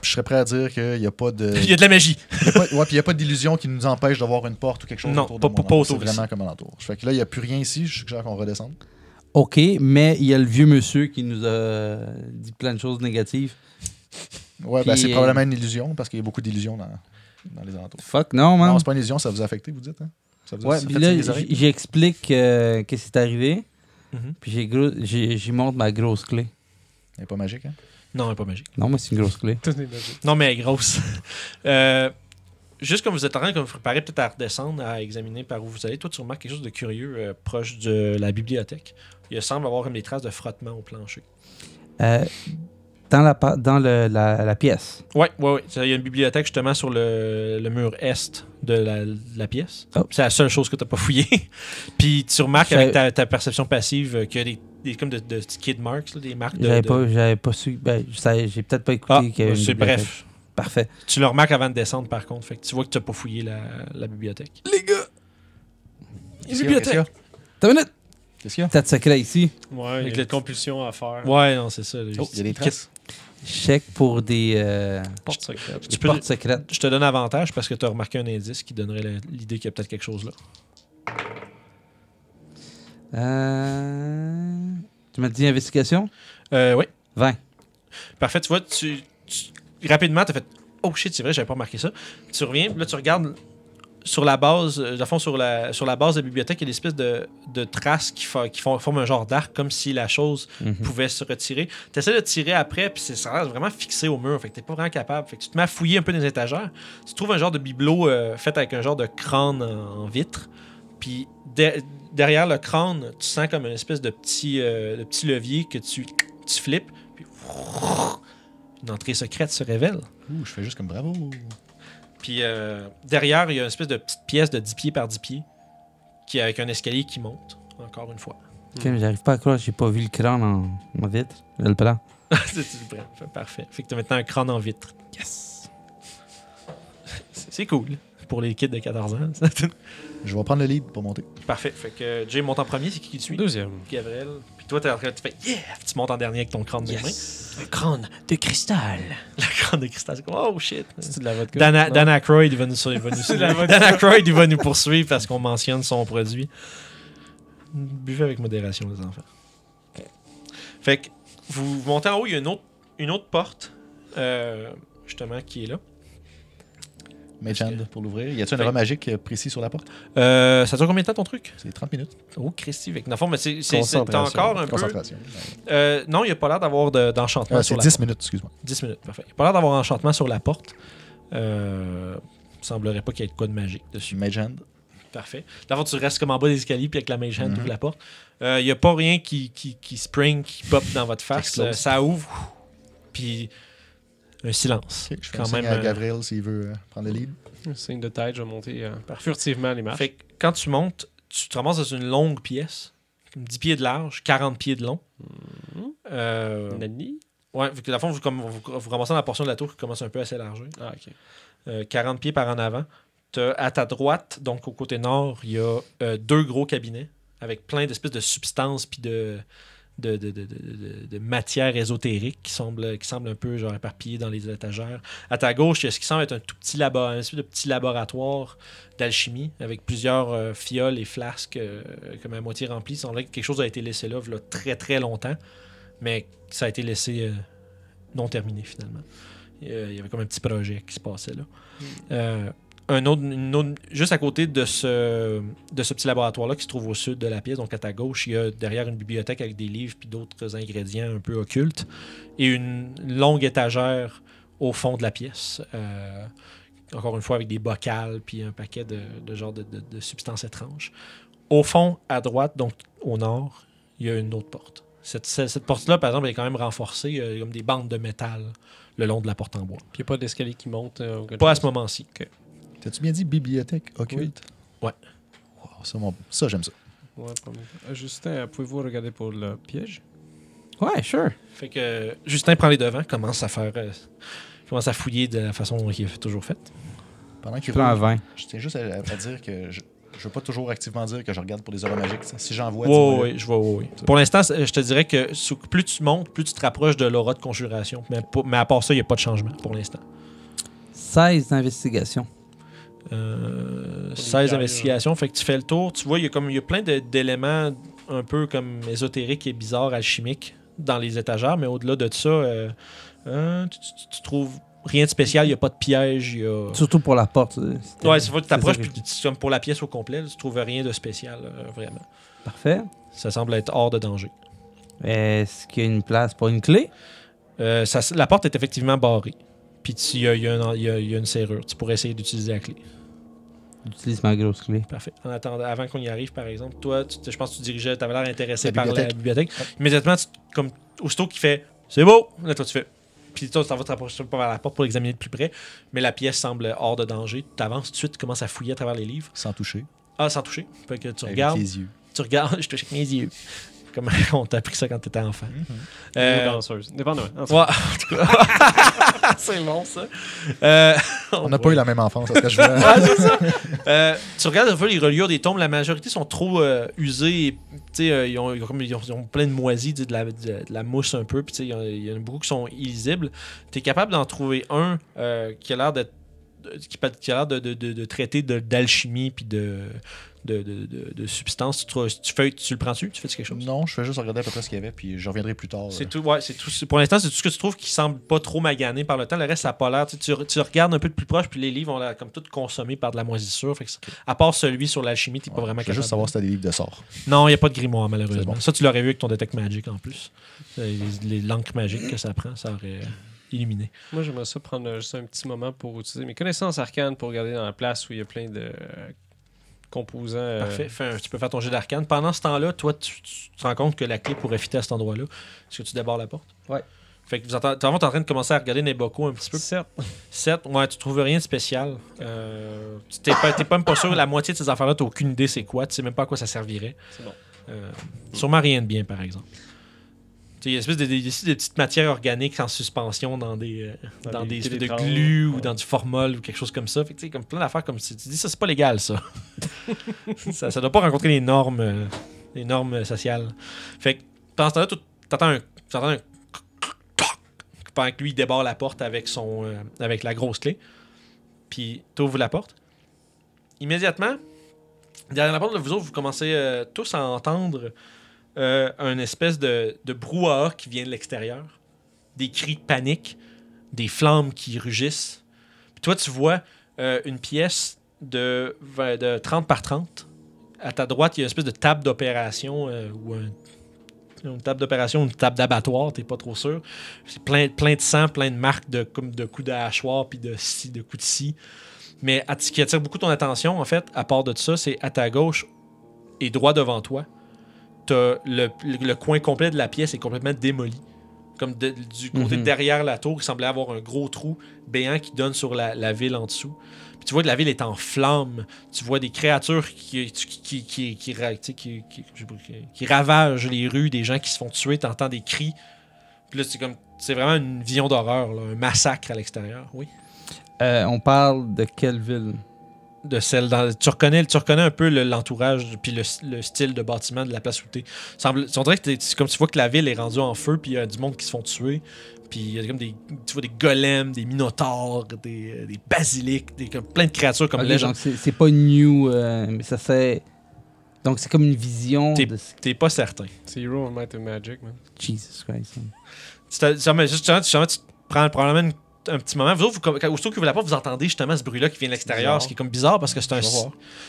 je serais prêt à dire qu'il n'y a pas de.
Il y a de la magie.
Ouais, puis il n'y a pas d'illusion qui nous empêche d'avoir une porte ou quelque chose
Non,
autour
pas-
de
pas-
mon
pas
endroit.
autour
C'est vraiment comme alentour. Fait que là, il n'y a plus rien ici. Je suggère qu'on redescende.
OK, mais il y a le vieux monsieur qui nous a dit plein de choses négatives.
Ouais,
Puis,
ben c'est probablement une illusion parce qu'il y a beaucoup d'illusions dans les alentours.
Fuck, non, man.
Non, c'est pas une illusion, ça vous a affecté, vous dites, hein? Ça vous a
Ouais,
ça
puis
fait
là,
tirer les oreilles?
j'explique qu'est-ce qui est arrivé.
Mhm.
Puis j'y montre ma grosse clé.
Elle n'est pas magique, hein?
Non, elle est pas magique.
Non, mais c'est une grosse clé.
Tout est magique.
Non, mais elle est grosse. Juste comme vous êtes en train de vous préparer peut-être à redescendre, à examiner par où vous allez, toi, tu remarques quelque chose de curieux proche de la bibliothèque. Il semble avoir comme des traces de frottement au plancher.
Dans la pièce.
Ouais. Il y a une bibliothèque justement sur le mur est de la pièce.
Oh.
C'est la seule chose que tu n'as pas fouillée. Puis tu remarques
J'avais-
avec ta perception passive qu'il y a des comme de skid marks, là, des marques de.
J'avais pas su. Ben, j'ai peut-être pas écouté
Ah,
qu'il y avait une
c'est
bibliothèque.
bref.
Parfait.
Tu le remarques avant de descendre par contre. Fait que tu vois que tu n'as pas fouillé la bibliothèque.
Les gars!
Qu'est-ce qu'il y a? Qu'est-ce qu'il y a?
T'as une minute!
Qu'est-ce qu'il y a?
T'as de secret ici.
Ouais, il
Avec
y a
le-
une compulsion à faire.
Ouais, non, c'est ça.
Oh, il y a des traces.
Check pour des
Porte secrète.
Tu peux-
portes secrètes.
Je te donne avantage parce que tu as remarqué un indice qui donnerait l'idée qu'il y a peut-être quelque chose là.
Tu m'as dit investigation?
Oui.
20.
Parfait. Tu vois, rapidement, tu as fait oh shit, c'est vrai, j'avais pas remarqué ça. Tu reviens, puis là, tu regardes sur la base, à fond, sur la base de la bibliothèque, il y a des espèces de traces qui forment un genre d'arc, comme si la chose pouvait se retirer. Tu essaies de tirer après, puis ça reste vraiment fixé au mur. Fait que t'es pas vraiment capable. Fait que tu te mets à fouiller un peu dans les étagères. Tu trouves un genre de bibelot fait avec un genre de crâne en vitre. Puis derrière le crâne, tu sens comme une espèce de petit levier que tu flippes. Puis une entrée secrète se révèle.
Ouh, je fais juste comme bravo.
Puis derrière, il y a une espèce de petite pièce de 10 pieds par 10 pieds qui avec un escalier qui monte, encore une fois.
Ok, mais j'arrive pas à croire, j'ai pas vu le crâne en vitre. Le plan.
Bref, parfait. Fait que tu as maintenant un crâne en vitre.
Yes!
C'est cool pour les kids de 14 ans.
Je vais prendre le lead pour monter.
Parfait. Fait que Jay monte en premier, c'est qui te suit?
Deuxième.
Gabriel. Puis toi, tu fais yeah! Tu montes en dernier avec ton crâne de main.
Un crâne de cristal.
Le crâne de cristal. C'est comme oh shit!
C'est de la vodka.
Dan Aykroyd, il va nous
C'est de la vodka.
Dan Aykroyd, il va nous poursuivre parce qu'on mentionne son produit. Buvez avec modération, les enfants. Fait que vous montez en haut, il y a une autre porte, justement, qui est là.
Mage Hand pour l'ouvrir. Y a-t-il un
Fait-
endroit magique précis sur la porte?
Ça dure combien de temps ton truc?
C'est 30 minutes.
Oh, Christy. Fait que, dans le fond, mais t'as
Concentration.
encore un peu.
Concentration.
Non, il n'y a pas l'air d'avoir d'enchantement
C'est
sur la
10
porte.
minutes, excuse-moi.
10 minutes, parfait. Il n'y a pas l'air d'avoir enchantement sur la porte. Semblerait pas qu'il y ait de quoi de magique dessus.
Mage Hand.
Parfait. D'abord, tu restes comme en bas des escaliers, puis avec la mage hand, tu
Mhm.
ouvres la porte. Il n'y a pas rien qui spring, qui pop dans votre face.
Explose.
Ça ouvre, puis un silence.
Ok, je fais
Quand
un signe
même,
à Gabriel s'il veut prendre le lead.
Signe de tête, je vais monter furtivement les marches.
Fait que quand tu montes, tu te ramasses dans une longue pièce, comme 10 pieds de large, 40 pieds de long.
Nani?
Ouais, vu que dans le fond, vous ramassez dans la portion de la tour qui commence un peu à s'élargir.
Ah, ok.
40 pieds par en avant. À ta droite, donc au côté nord, il y a 2 gros cabinets avec plein d'espèces de substances puis de matières ésotériques qui semblent un peu genre éparpillées dans les étagères. À ta gauche, il y a ce qui semble être un tout petit un espèce de petit laboratoire d'alchimie avec plusieurs fioles et flasques comme à moitié remplies. Il semblerait que quelque chose a été laissé là très très longtemps, mais ça a été laissé non terminé finalement. Il y avait comme un petit projet qui se passait là. Juste à côté de ce petit laboratoire-là qui se trouve au sud de la pièce, donc à ta gauche, il y a derrière une bibliothèque avec des livres puis d'autres ingrédients un peu occultes et une longue étagère au fond de la pièce. Encore une fois avec des bocals puis un paquet de substances étranges. au fond, à droite, donc au nord, il y a une autre porte. Cette porte-là, par exemple, elle est quand même renforcée. Il y a comme des bandes de métal le long de la porte en bois.
Puis il n'y a pas d'escalier qui monte.
Pas à ce moment-ci.
T'as-tu bien dit bibliothèque occulte?
Ouais.
Wow, ça, j'aime ça.
Ouais, Justin, pouvez-vous regarder pour le piège?
Ouais, sure.
Fait que Justin prend les devants, commence à fouiller de la façon qu'il a toujours faite.
Pendant qu'il
Plan
roule,
20.
je tiens juste à dire que je veux pas toujours activement dire que je regarde pour des auras magiques. Ça. Si j'en vois,
Oui, je vois, oui. Pour l'instant, je te dirais que plus tu montes, plus tu te rapproches de l'aura de conjuration. Mais à part ça, il n'y a pas de changement pour l'instant.
16 d'investigation.
16 investigations, fait que tu fais le tour. Tu vois, il y a plein d'éléments un peu comme ésotériques et bizarres, alchimiques dans les étagères, mais au-delà de ça, tu trouves rien de spécial, il n'y a pas de piège.
Surtout pour la porte.
Ouais, c'est vrai que tu t'approches,
c'est ça
puis comme pour la pièce au complet, là, tu trouves rien de spécial, vraiment.
Parfait.
Ça semble être hors de danger.
Est-ce qu'il y a une place pour une clé?
La porte est effectivement barrée. Puis il y a une serrure. Tu pourrais essayer d'utiliser la clé.
J'utilise ma grosse clé.
Parfait. En attendant, avant qu'on y arrive, par exemple, toi, je pense que tu dirigeais, tu avais l'air intéressé
La
par la
bibliothèque.
bibliothèque. Immédiatement, comme aussitôt qu'il fait c'est beau, là, toi, tu fais. Puis toi, tu t'en vas te rapprocher pas vers la porte pour l'examiner de plus près. Mais la pièce semble hors de danger. Tu avances tout de suite, tu commences à fouiller à travers les livres.
Sans toucher.
Ah, sans toucher. Fait que tu
Avec
regardes.
les yeux.
Tu regardes, je touche avec mes yeux. Comme on t'a appris ça quand t'étais enfant.
Ou danseuse. Dépendamment.
Ouais, en tout cas. C'est bon, ça.
On n'a pas eu la même enfance, est-ce que je vois?
Ah, c'est ça. Tu regardes un peu les reliures des tombes, la majorité sont trop usées. Et, ils ont plein de moisies, de la mousse un peu. Puis il y en a beaucoup qui sont illisibles. Tu es capable d'en trouver un qui a l'air d'être qui a l'air de traiter d'alchimie puis de substances. Tu le prends-tu? Tu fais quelque chose?
Non, je fais juste regarder à peu près ce qu'il y avait, puis je reviendrai plus tard.
C'est tout, ouais, c'est tout. Pour l'instant, c'est tout ce que tu trouves qui semble pas trop magané par le temps. Le reste, ça n'a pas l'air. Tu regardes un peu de plus proche, puis les livres ont l'air comme tout consommés par de la moisissure. Fait que à part celui sur l'alchimie, t'es pas vraiment
Je veux
capable.
juste savoir si t'as des livres de sorts.
Non, il n'y a pas de grimoire, malheureusement.
C'est bon.
Ça, tu l'aurais vu avec ton Detect Magic en plus. L'encre magique que ça prend, ça aurait illuminé.
Moi, j'aimerais ça prendre juste un petit moment pour utiliser mes connaissances arcanes pour regarder dans la place où il y a plein de composants.
Parfait. Tu peux faire ton jet d'arcane. Pendant ce temps-là, toi, tu te rends compte que la clé pourrait fitter à cet endroit-là. Est-ce que tu débarres la porte?
Ouais.
Fait que tu es en train de commencer à regarder Neboko un petit peu. 7, ouais, tu trouves rien de spécial. T'es pas même pas sûr, la moitié de ces affaires-là, t'as aucune idée c'est quoi, tu sais même pas à quoi ça servirait.
C'est bon.
Sûrement rien de bien, par exemple. Il y a une espèce de petites matières organiques en suspension dans des espèces de glu ou dans du formol ou quelque chose comme ça. Fait que, comme plein d'affaires comme ça. Tu dis ça, c'est pas légal, ça. ça doit pas rencontrer les normes sociales. Fait que pendant ce temps-là, t'entends un pendant que lui il débarre la porte avec la grosse clé. Puis t'ouvres la porte. Immédiatement, derrière la porte, vous commencez tous à entendre un espèce de brouhaha qui vient de l'extérieur. Des cris de panique, des flammes qui rugissent. Puis toi, tu vois une pièce de 30 par 30. À ta droite, il y a une espèce de table d'opération ou une table d'opération, une table d'abattoir, t'es pas trop sûr. C'est plein de sang, plein de marques de coups de hachoir puis de coups de scie. Mais ce qui attire beaucoup ton attention, en fait, à part de ça, c'est à ta gauche et droit devant toi, t'as le coin complet de la pièce est complètement démoli. Comme du côté derrière la tour, il semblait avoir un gros trou béant qui donne sur la ville en dessous. Puis tu vois que la ville est en flammes. Tu vois des créatures qui ravagent les rues, des gens qui se font tuer, t'entends des cris. Puis là, c'est vraiment une vision d'horreur, là, un massacre à l'extérieur. Oui.
On parle de quelle ville?
De celle tu reconnais un peu l'entourage puis le style de bâtiment de la place où t'es. On dirait que c'est comme tu vois que la ville est rendue en feu puis il y a du monde qui se font tuer. Puis il y a comme tu vois des golems, des minotaures, des basiliques, plein de créatures comme
okay, donc c'est pas new, mais ça fait... Donc c'est comme une vision
T'es pas certain.
C'est Hero of Might and Magic, man.
Jesus Christ.
Justement, tu prends probablement un petit moment. Vous autres, aussitôt que vous la porte, vous entendez justement ce bruit-là qui vient de l'extérieur, ce qui est comme bizarre parce que c'est un...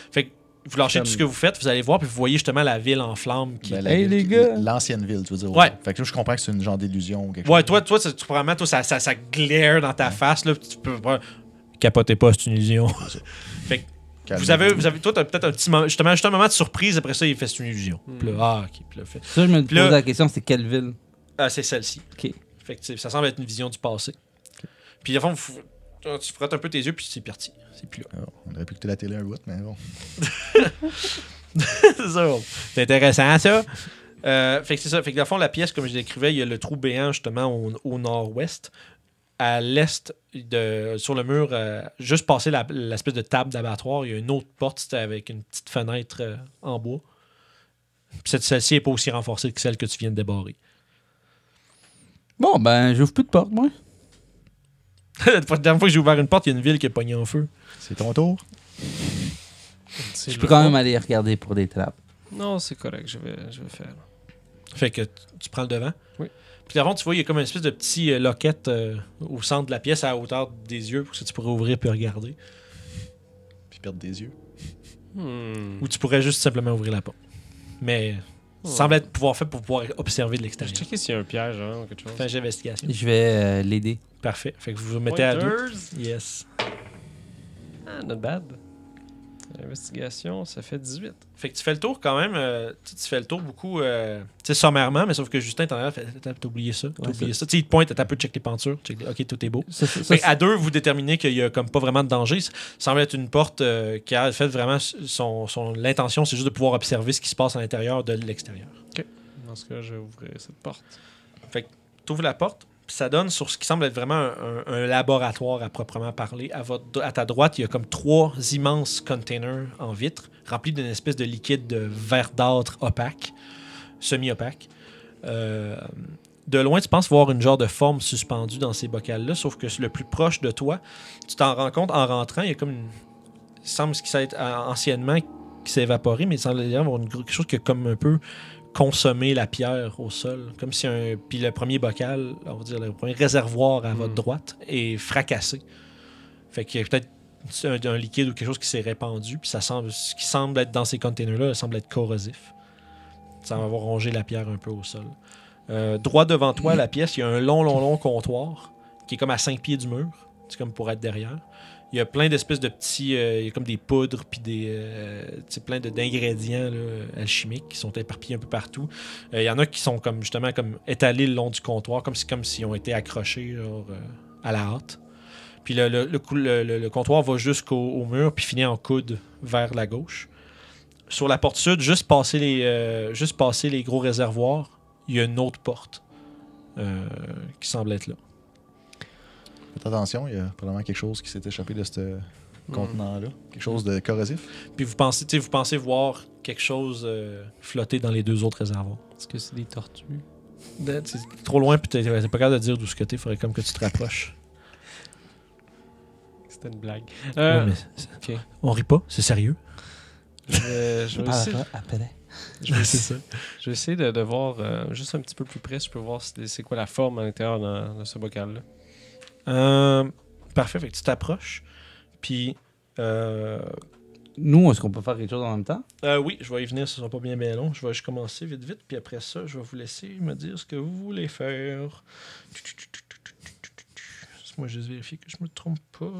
Fait que vous lâchez tout ce que vous faites, vous allez voir, puis vous voyez justement la ville en flammes.
Hey les gars!
L'ancienne ville, tu veux dire.
Ouais.
Fait que là, je comprends que c'est une genre d'illusion ou quelque
Ouais,
chose.
toi, probablement, ça glaire dans ta face, là, tu peux pas... Capotez pas, c'est une illusion. Fait que Toi, t'as peut-être un petit moment, justement, juste un moment de surprise. Après ça, il fait une illusion. Puis là, ok. Puis là, fait.
Ça, je me
Puis là-
posais la question, c'est quelle ville?
Ah, c'est celle-ci.
Ok.
Fait que ça semble être une vision du passé. Puis, à fond, tu frottes un peu tes yeux, puis c'est parti. C'est plus là.
Alors, on aurait pu écouter la télé un bout, mais bon.
C'est ça. C'est intéressant, ça. Fait que c'est ça. Fait que, dans le fond, la pièce, comme je décrivais, il y a le trou béant, justement, au nord-ouest. À l'est, sur le mur, juste passé l'espèce de table d'abattoir, il y a une autre porte, c'était avec une petite fenêtre en bois. Puis celle-ci n'est pas aussi renforcée que celle que tu viens de débarrer.
Bon, ben, j'ouvre plus de porte, moi.
La dernière fois que j'ai ouvert une porte, il y a une ville qui est pognée en feu.
C'est ton tour.
Je peux quand même aller regarder pour des trappes.
Non, c'est correct, je vais faire.
Fait que tu prends le devant.
Oui.
Puis avant, tu vois, il y a comme une espèce de petit loquette au centre de la pièce à la hauteur des yeux pour que tu pourrais ouvrir puis regarder.
Puis perdre des yeux.
Ou tu pourrais juste simplement ouvrir la porte. Mais ça semble être pouvoir fait pour pouvoir observer de
Je vais
l'extérieur.
checker s'il y a un piège hein, ou quelque chose.
Fais un jet d'investigation.
Je vais l'aider.
Parfait. Fait que vous vous mettez à deux.
Pointers.
Yes.
Ah, not bad. Investigation, ça fait 18.
Fait que tu fais le tour quand même. Tu fais le tour beaucoup, tu sais, sommairement, mais sauf que Justin, t'as oublié ça. T'as
Ouais,
oublié ça. Tu sais, il te pointe, t'as un peu check les peintures. Ok, tout est beau.
Ça,
À deux, vous déterminez qu'il y a comme pas vraiment de danger. Ça semble être une porte qui a fait vraiment l'intention, c'est juste de pouvoir observer ce qui se passe à l'intérieur de l'extérieur.
Dans ce cas, je vais ouvrir cette porte.
Tu ouvres la porte, puis ça donne sur ce qui semble être vraiment un laboratoire à proprement parler. À ta droite, il y a comme 3 immenses containers en vitre remplis d'une espèce de liquide de verdâtre opaque, semi-opaque. De loin, tu penses voir une genre de forme suspendue dans ces bocals-là, sauf que le plus proche de toi, tu t'en rends compte en rentrant, il y a comme une... Il semble que ça ait anciennement qui s'est évaporé, mais il semble y avoir quelque chose qui a comme un peu consommer la pierre au sol. Comme si puis le premier bocal, on va dire le premier réservoir à votre droite est fracassé. Fait qu'il y a peut-être un liquide ou quelque chose qui s'est répandu, puis ce qui semble être dans ces containers-là semble être corrosif. Ça va avoir rongé la pierre un peu au sol. Droit devant toi, la pièce, il y a un long comptoir qui est comme à 5 pieds du mur. C'est comme pour être derrière. Il y a plein d'espèces de petits... il y a comme des poudres puis plein d'ingrédients là, alchimiques qui sont éparpillés un peu partout. Il y en a qui sont comme justement comme étalés le long du comptoir, comme s'ils ont été accrochés genre, à la hâte. Puis le comptoir va jusqu'au mur puis finit en coude vers la gauche. Sur la porte sud, juste passer les gros réservoirs, il y a une autre porte qui semble être là.
Faites attention, il y a probablement quelque chose qui s'est échappé de ce contenant-là. Quelque chose de corrosif.
Puis vous pensez voir quelque chose flotter dans les 2 autres réservoirs.
Est-ce que c'est des tortues?
C'est trop loin, puis t'es pas capable de dire d'où ce que t'es. Faudrait comme que tu te rapproches.
C'était une blague.
Ouais, mais
ok.
on rit pas, c'est sérieux.
Je vais essayer,
Après.
je vais essayer de voir juste un petit peu plus près si je peux voir c'est quoi la forme à l'intérieur de ce bocal-là.
Parfait, fait que tu t'approches. Puis,
Nous, est-ce qu'on peut faire quelque chose en même temps?
oui, je vais y venir, ce sera pas bien long. Je vais juste commencer vite, puis après ça, je vais vous laisser me dire ce que vous voulez faire. Moi, je vais vérifier que je me trompe pas.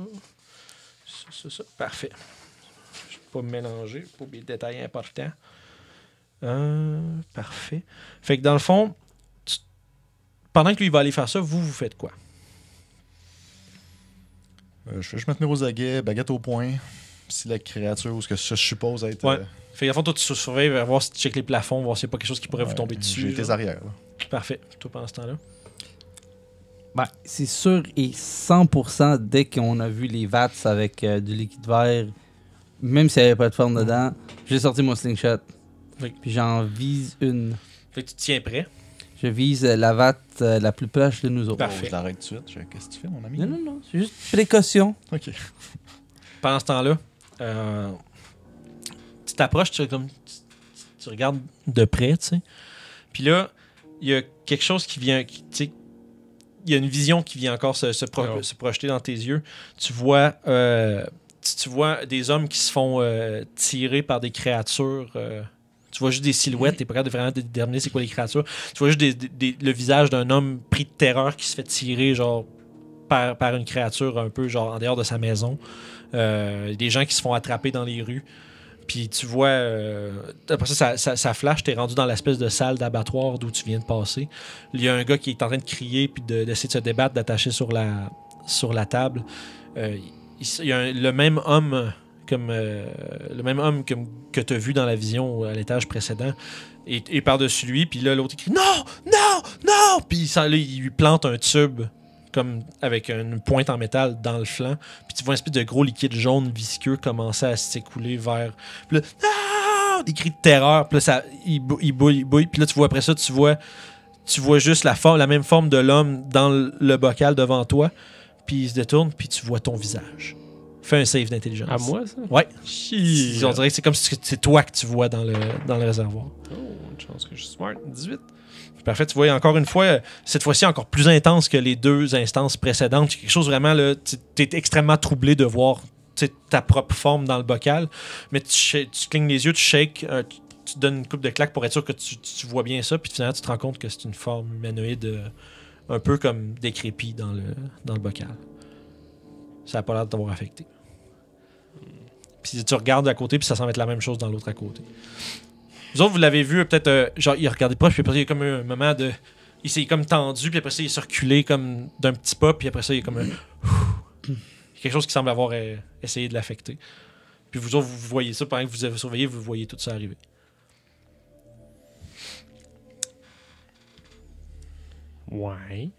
Ça. Parfait. Je ne vais pas me mélanger, pas oublier les détails importants. Parfait. Fait que dans le fond, pendant que lui va aller faire ça, vous faites quoi?
Je vais juste me tenir aux aguets, baguette au poing. Si la créature ou ce que je suppose être.
Ouais. Fait que dans le fond, toi, tu surveilles, voir si tu checkes les plafonds, voir s'il n'y a pas quelque chose qui pourrait vous tomber dessus.
J'ai tes
genre.
arrières. Là.
Parfait. Toi, pendant ce temps-là.
Ben, c'est sûr et 100% dès qu'on a vu les vats avec du liquide vert, même s'il n'y avait pas de forme dedans, j'ai sorti mon slingshot.
Oui.
Puis j'en vise une.
Fait que tu te tiens prêt.
Je vise la vatte la plus proche de nous autres.
Parfait.
Je l'arrête tout de suite. Qu'est-ce que tu fais, mon ami?
Non, c'est juste précaution.
Ok.
Pendant ce temps-là, tu t'approches, tu regardes de près, tu sais. Puis là, il y a quelque chose qui vient, tu sais, il y a une vision qui vient encore se projeter dans tes yeux. Tu vois des hommes qui se font tirer par des créatures. Tu vois juste des silhouettes, t'es pas capable de vraiment déterminer c'est quoi les créatures. Tu vois juste le visage d'un homme pris de terreur qui se fait tirer genre par une créature un peu genre en dehors de sa maison. Des gens qui se font attraper dans les rues. Puis tu vois, après ça flash, t'es rendu dans l'espèce de salle d'abattoir d'où tu viens de passer. Il y a un gars qui est en train de crier puis d'essayer de se débattre, d'attacher sur la table. Il y a le même homme que tu as vu dans la vision à l'étage précédent et par-dessus lui, puis là l'autre il crie non, non, non, puis il lui plante un tube comme avec une pointe en métal dans le flanc, puis tu vois un espèce de gros liquide jaune visqueux commencer à s'écouler vers, puis là non! Des cris de terreur, puis là il bouille, puis là tu vois après ça tu vois juste la même forme de l'homme dans le bocal devant toi, puis il se détourne, puis tu vois ton visage. Fais un save d'intelligence.
À moi, ça?
Ouais.
Chier.
On dirait que c'est comme si c'est toi que tu vois dans le réservoir.
Oh, une chance que je suis smart. 18.
Parfait. Tu vois, encore une fois, cette fois-ci encore plus intense que les deux instances précédentes. C'est quelque chose vraiment, là, tu es extrêmement troublé de voir ta propre forme dans le bocal. Mais tu clignes les yeux, tu shakes, tu donnes une coupe de claques pour être sûr que tu vois bien ça. Puis finalement, tu te rends compte que c'est une forme humanoïde un peu comme décrépie dans le bocal. Ça n'a pas l'air de t'avoir affecté. Puis tu regardes à côté, puis ça semble être la même chose dans l'autre à côté. Vous autres, vous l'avez vu, peut-être, genre, il a regardé proche, puis après, il y a comme un moment de... Il s'est comme tendu, puis après ça, il est reculé comme d'un petit pas, puis après ça, il y a comme un... quelque chose qui semble avoir essayé de l'affecter. Puis vous autres, vous voyez ça, pendant que vous avez surveillé, vous voyez tout ça arriver.
Ouais.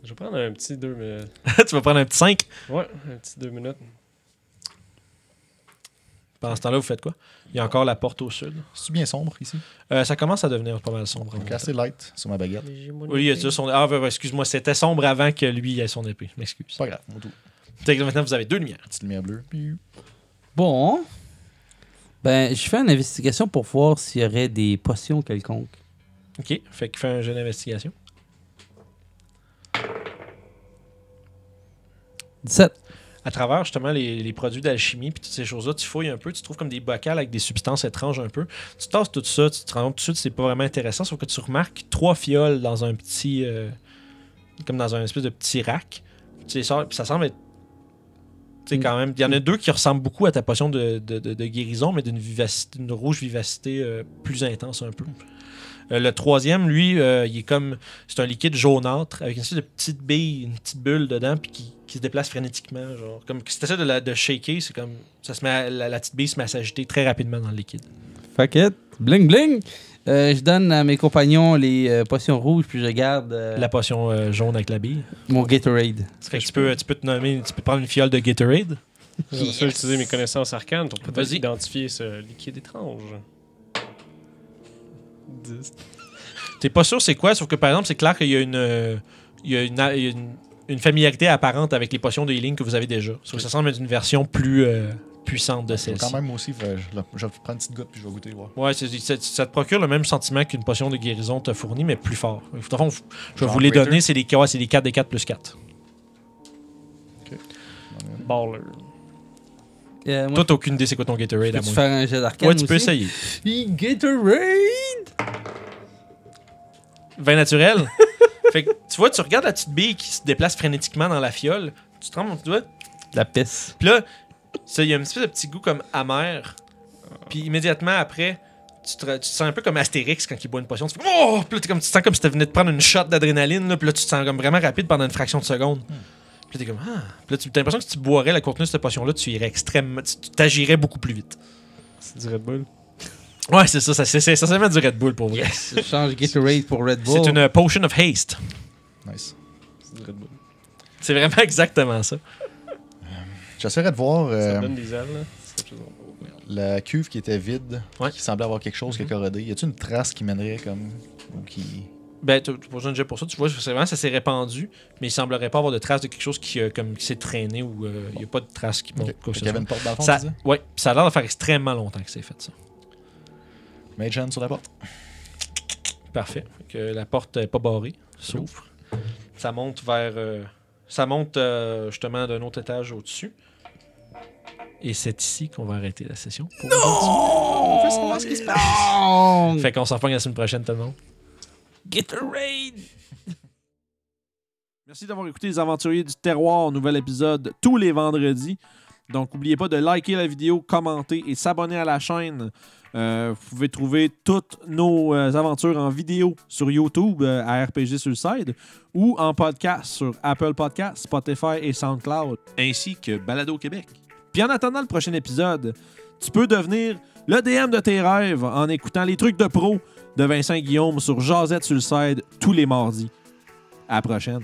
Je vais prendre un petit 2 minutes.
Tu vas prendre un petit 5.
Ouais, un petit 2 minutes.
Pendant ce temps-là, vous faites quoi? Il y a encore la porte au sud.
C'est bien sombre ici.
Ça commence à devenir pas mal sombre.
Donc assez light sur ma baguette.
Oui, il a dit son... Ah, excuse-moi, c'était sombre avant que lui ait son épée. Je m'excuse.
Pas grave, mon tout.
Fait que maintenant, vous avez 2 lumières.
Petite lumière bleue. Puis...
Bon. Ben, je fais une investigation pour voir s'il y aurait des potions quelconques.
OK. Fait qu'il fait un jeu d'investigation.
17.
À travers justement les produits d'alchimie puis toutes ces choses-là, tu fouilles un peu, tu trouves comme des bocals avec des substances étranges un peu. Tu tasses tout ça, tu te rends compte tout de suite c'est pas vraiment intéressant, sauf que tu remarques 3 fioles dans un petit... comme dans un espèce de petit rack. Tu les sors, puis ça semble être... Tu sais, quand même... Il y en a 2 qui ressemblent beaucoup à ta potion de guérison, mais d'une rouge vivacité plus intense un peu. Le troisième, lui, il est comme... C'est un liquide jaunâtre avec une espèce de petite bille, une petite bulle dedans, puis qui se déplace frénétiquement. Genre, comme si tu essaies de shaker, c'est comme... Ça se met la petite bille se met à s'agiter très rapidement dans le liquide.
Fuck it. Bling bling. Je donne à mes compagnons les potions rouges, puis je garde
La potion jaune avec la bille.
mon Gatorade.
Fait que tu peux te nommer... Tu peux prendre une fiole de Gatorade.
J'aimerais ça utiliser mes connaissances arcanes pour peut-être
Vas-y.
identifier ce liquide étrange. 10.
T'es pas sûr c'est quoi, sauf que par exemple, c'est clair qu'il y a une familiarité apparente avec les potions de healing que vous avez déjà. Sauf que ça semble être une version plus puissante de celle-ci.
Quand même, moi aussi, je vais prendre une petite goutte puis je vais goûter. Voir.
Ouais, ça te procure le même sentiment qu'une potion de guérison te fournit, mais plus fort. De toute façon, je vais
Genre
vous les
Greater?
donner, c'est des 4d4 plus 4.
Baller.
Moi,
Toi, t'as aucune idée c'est quoi ton Gatorade à
peux-tu
moi.
faire un jet d'arcane
Ouais, tu peux
aussi?
essayer.
Gatorade!
20 naturel. Fait que, tu vois, tu regardes la petite bille qui se déplace frénétiquement dans la fiole. Tu te rends compte, tu vois?
La pisse.
Puis là, il y a un espèce de petit goût comme amer. Puis immédiatement après, tu te sens un peu comme Astérix quand il boit une potion. Tu fais oh! Puis là, tu sens comme si tu venais de prendre une shot d'adrénaline. Là, puis là, tu te sens comme vraiment rapide pendant une fraction de seconde. Puis là, t'es comme ah! Puis là, tu as l'impression que si tu boirais le contenu de cette potion-là, tu irais extrêmement. Tu t'agirais beaucoup plus vite.
C'est du Red Bull.
Ouais, c'est ça. C'est essentiellement du Red Bull pour vrai.
Je change Gatorade pour Red Bull.
C'est une potion of haste.
Nice.
C'est du Red Bull.
C'est vraiment exactement ça.
J'essaierai de voir
Ça donne des ailes, là. C'est quelque chose de-
la cuve qui était vide,
Ouais.
qui semblait avoir quelque chose qui a corrodé. Y a-t-il une trace qui mènerait comme. Ou qui.
Ben, t'as pas besoin de jet pour ça. Tu vois, c'est vraiment, ça s'est répandu, mais il semblerait pas avoir de traces de quelque chose qui s'est traîné ou il n'y a pas de traces qui montrent
Ok.
quoi que
Fait
ce
qu'il y avait
soit.
une porte dans le fond,
Ça,
tu disais?
ouais, puis ça a l'air de faire extrêmement longtemps que c'est fait ça.
Mage hand sur la porte.
Parfait. Fait que la porte n'est pas barrée, s'ouvre. Ça monte vers. Justement d'un autre étage au-dessus. Et c'est ici qu'on va arrêter la session.
On fait savoir ce qui se passe.
Fait qu'on s'en reprend la semaine prochaine, tout le monde.
Gatorade!
Merci d'avoir écouté Les Aventuriers du Terroir, nouvel épisode tous les vendredis. Donc, n'oubliez pas de liker la vidéo, commenter et s'abonner à la chaîne. Vous pouvez trouver toutes nos aventures en vidéo sur YouTube à RPG Suicide ou en podcast sur Apple Podcasts, Spotify et SoundCloud, ainsi que Balado Québec. Puis en attendant le prochain épisode, tu peux devenir le DM de tes rêves en écoutant les trucs de pro de Vincent Guillaume sur Jazette Suicide tous les mardis. À la prochaine.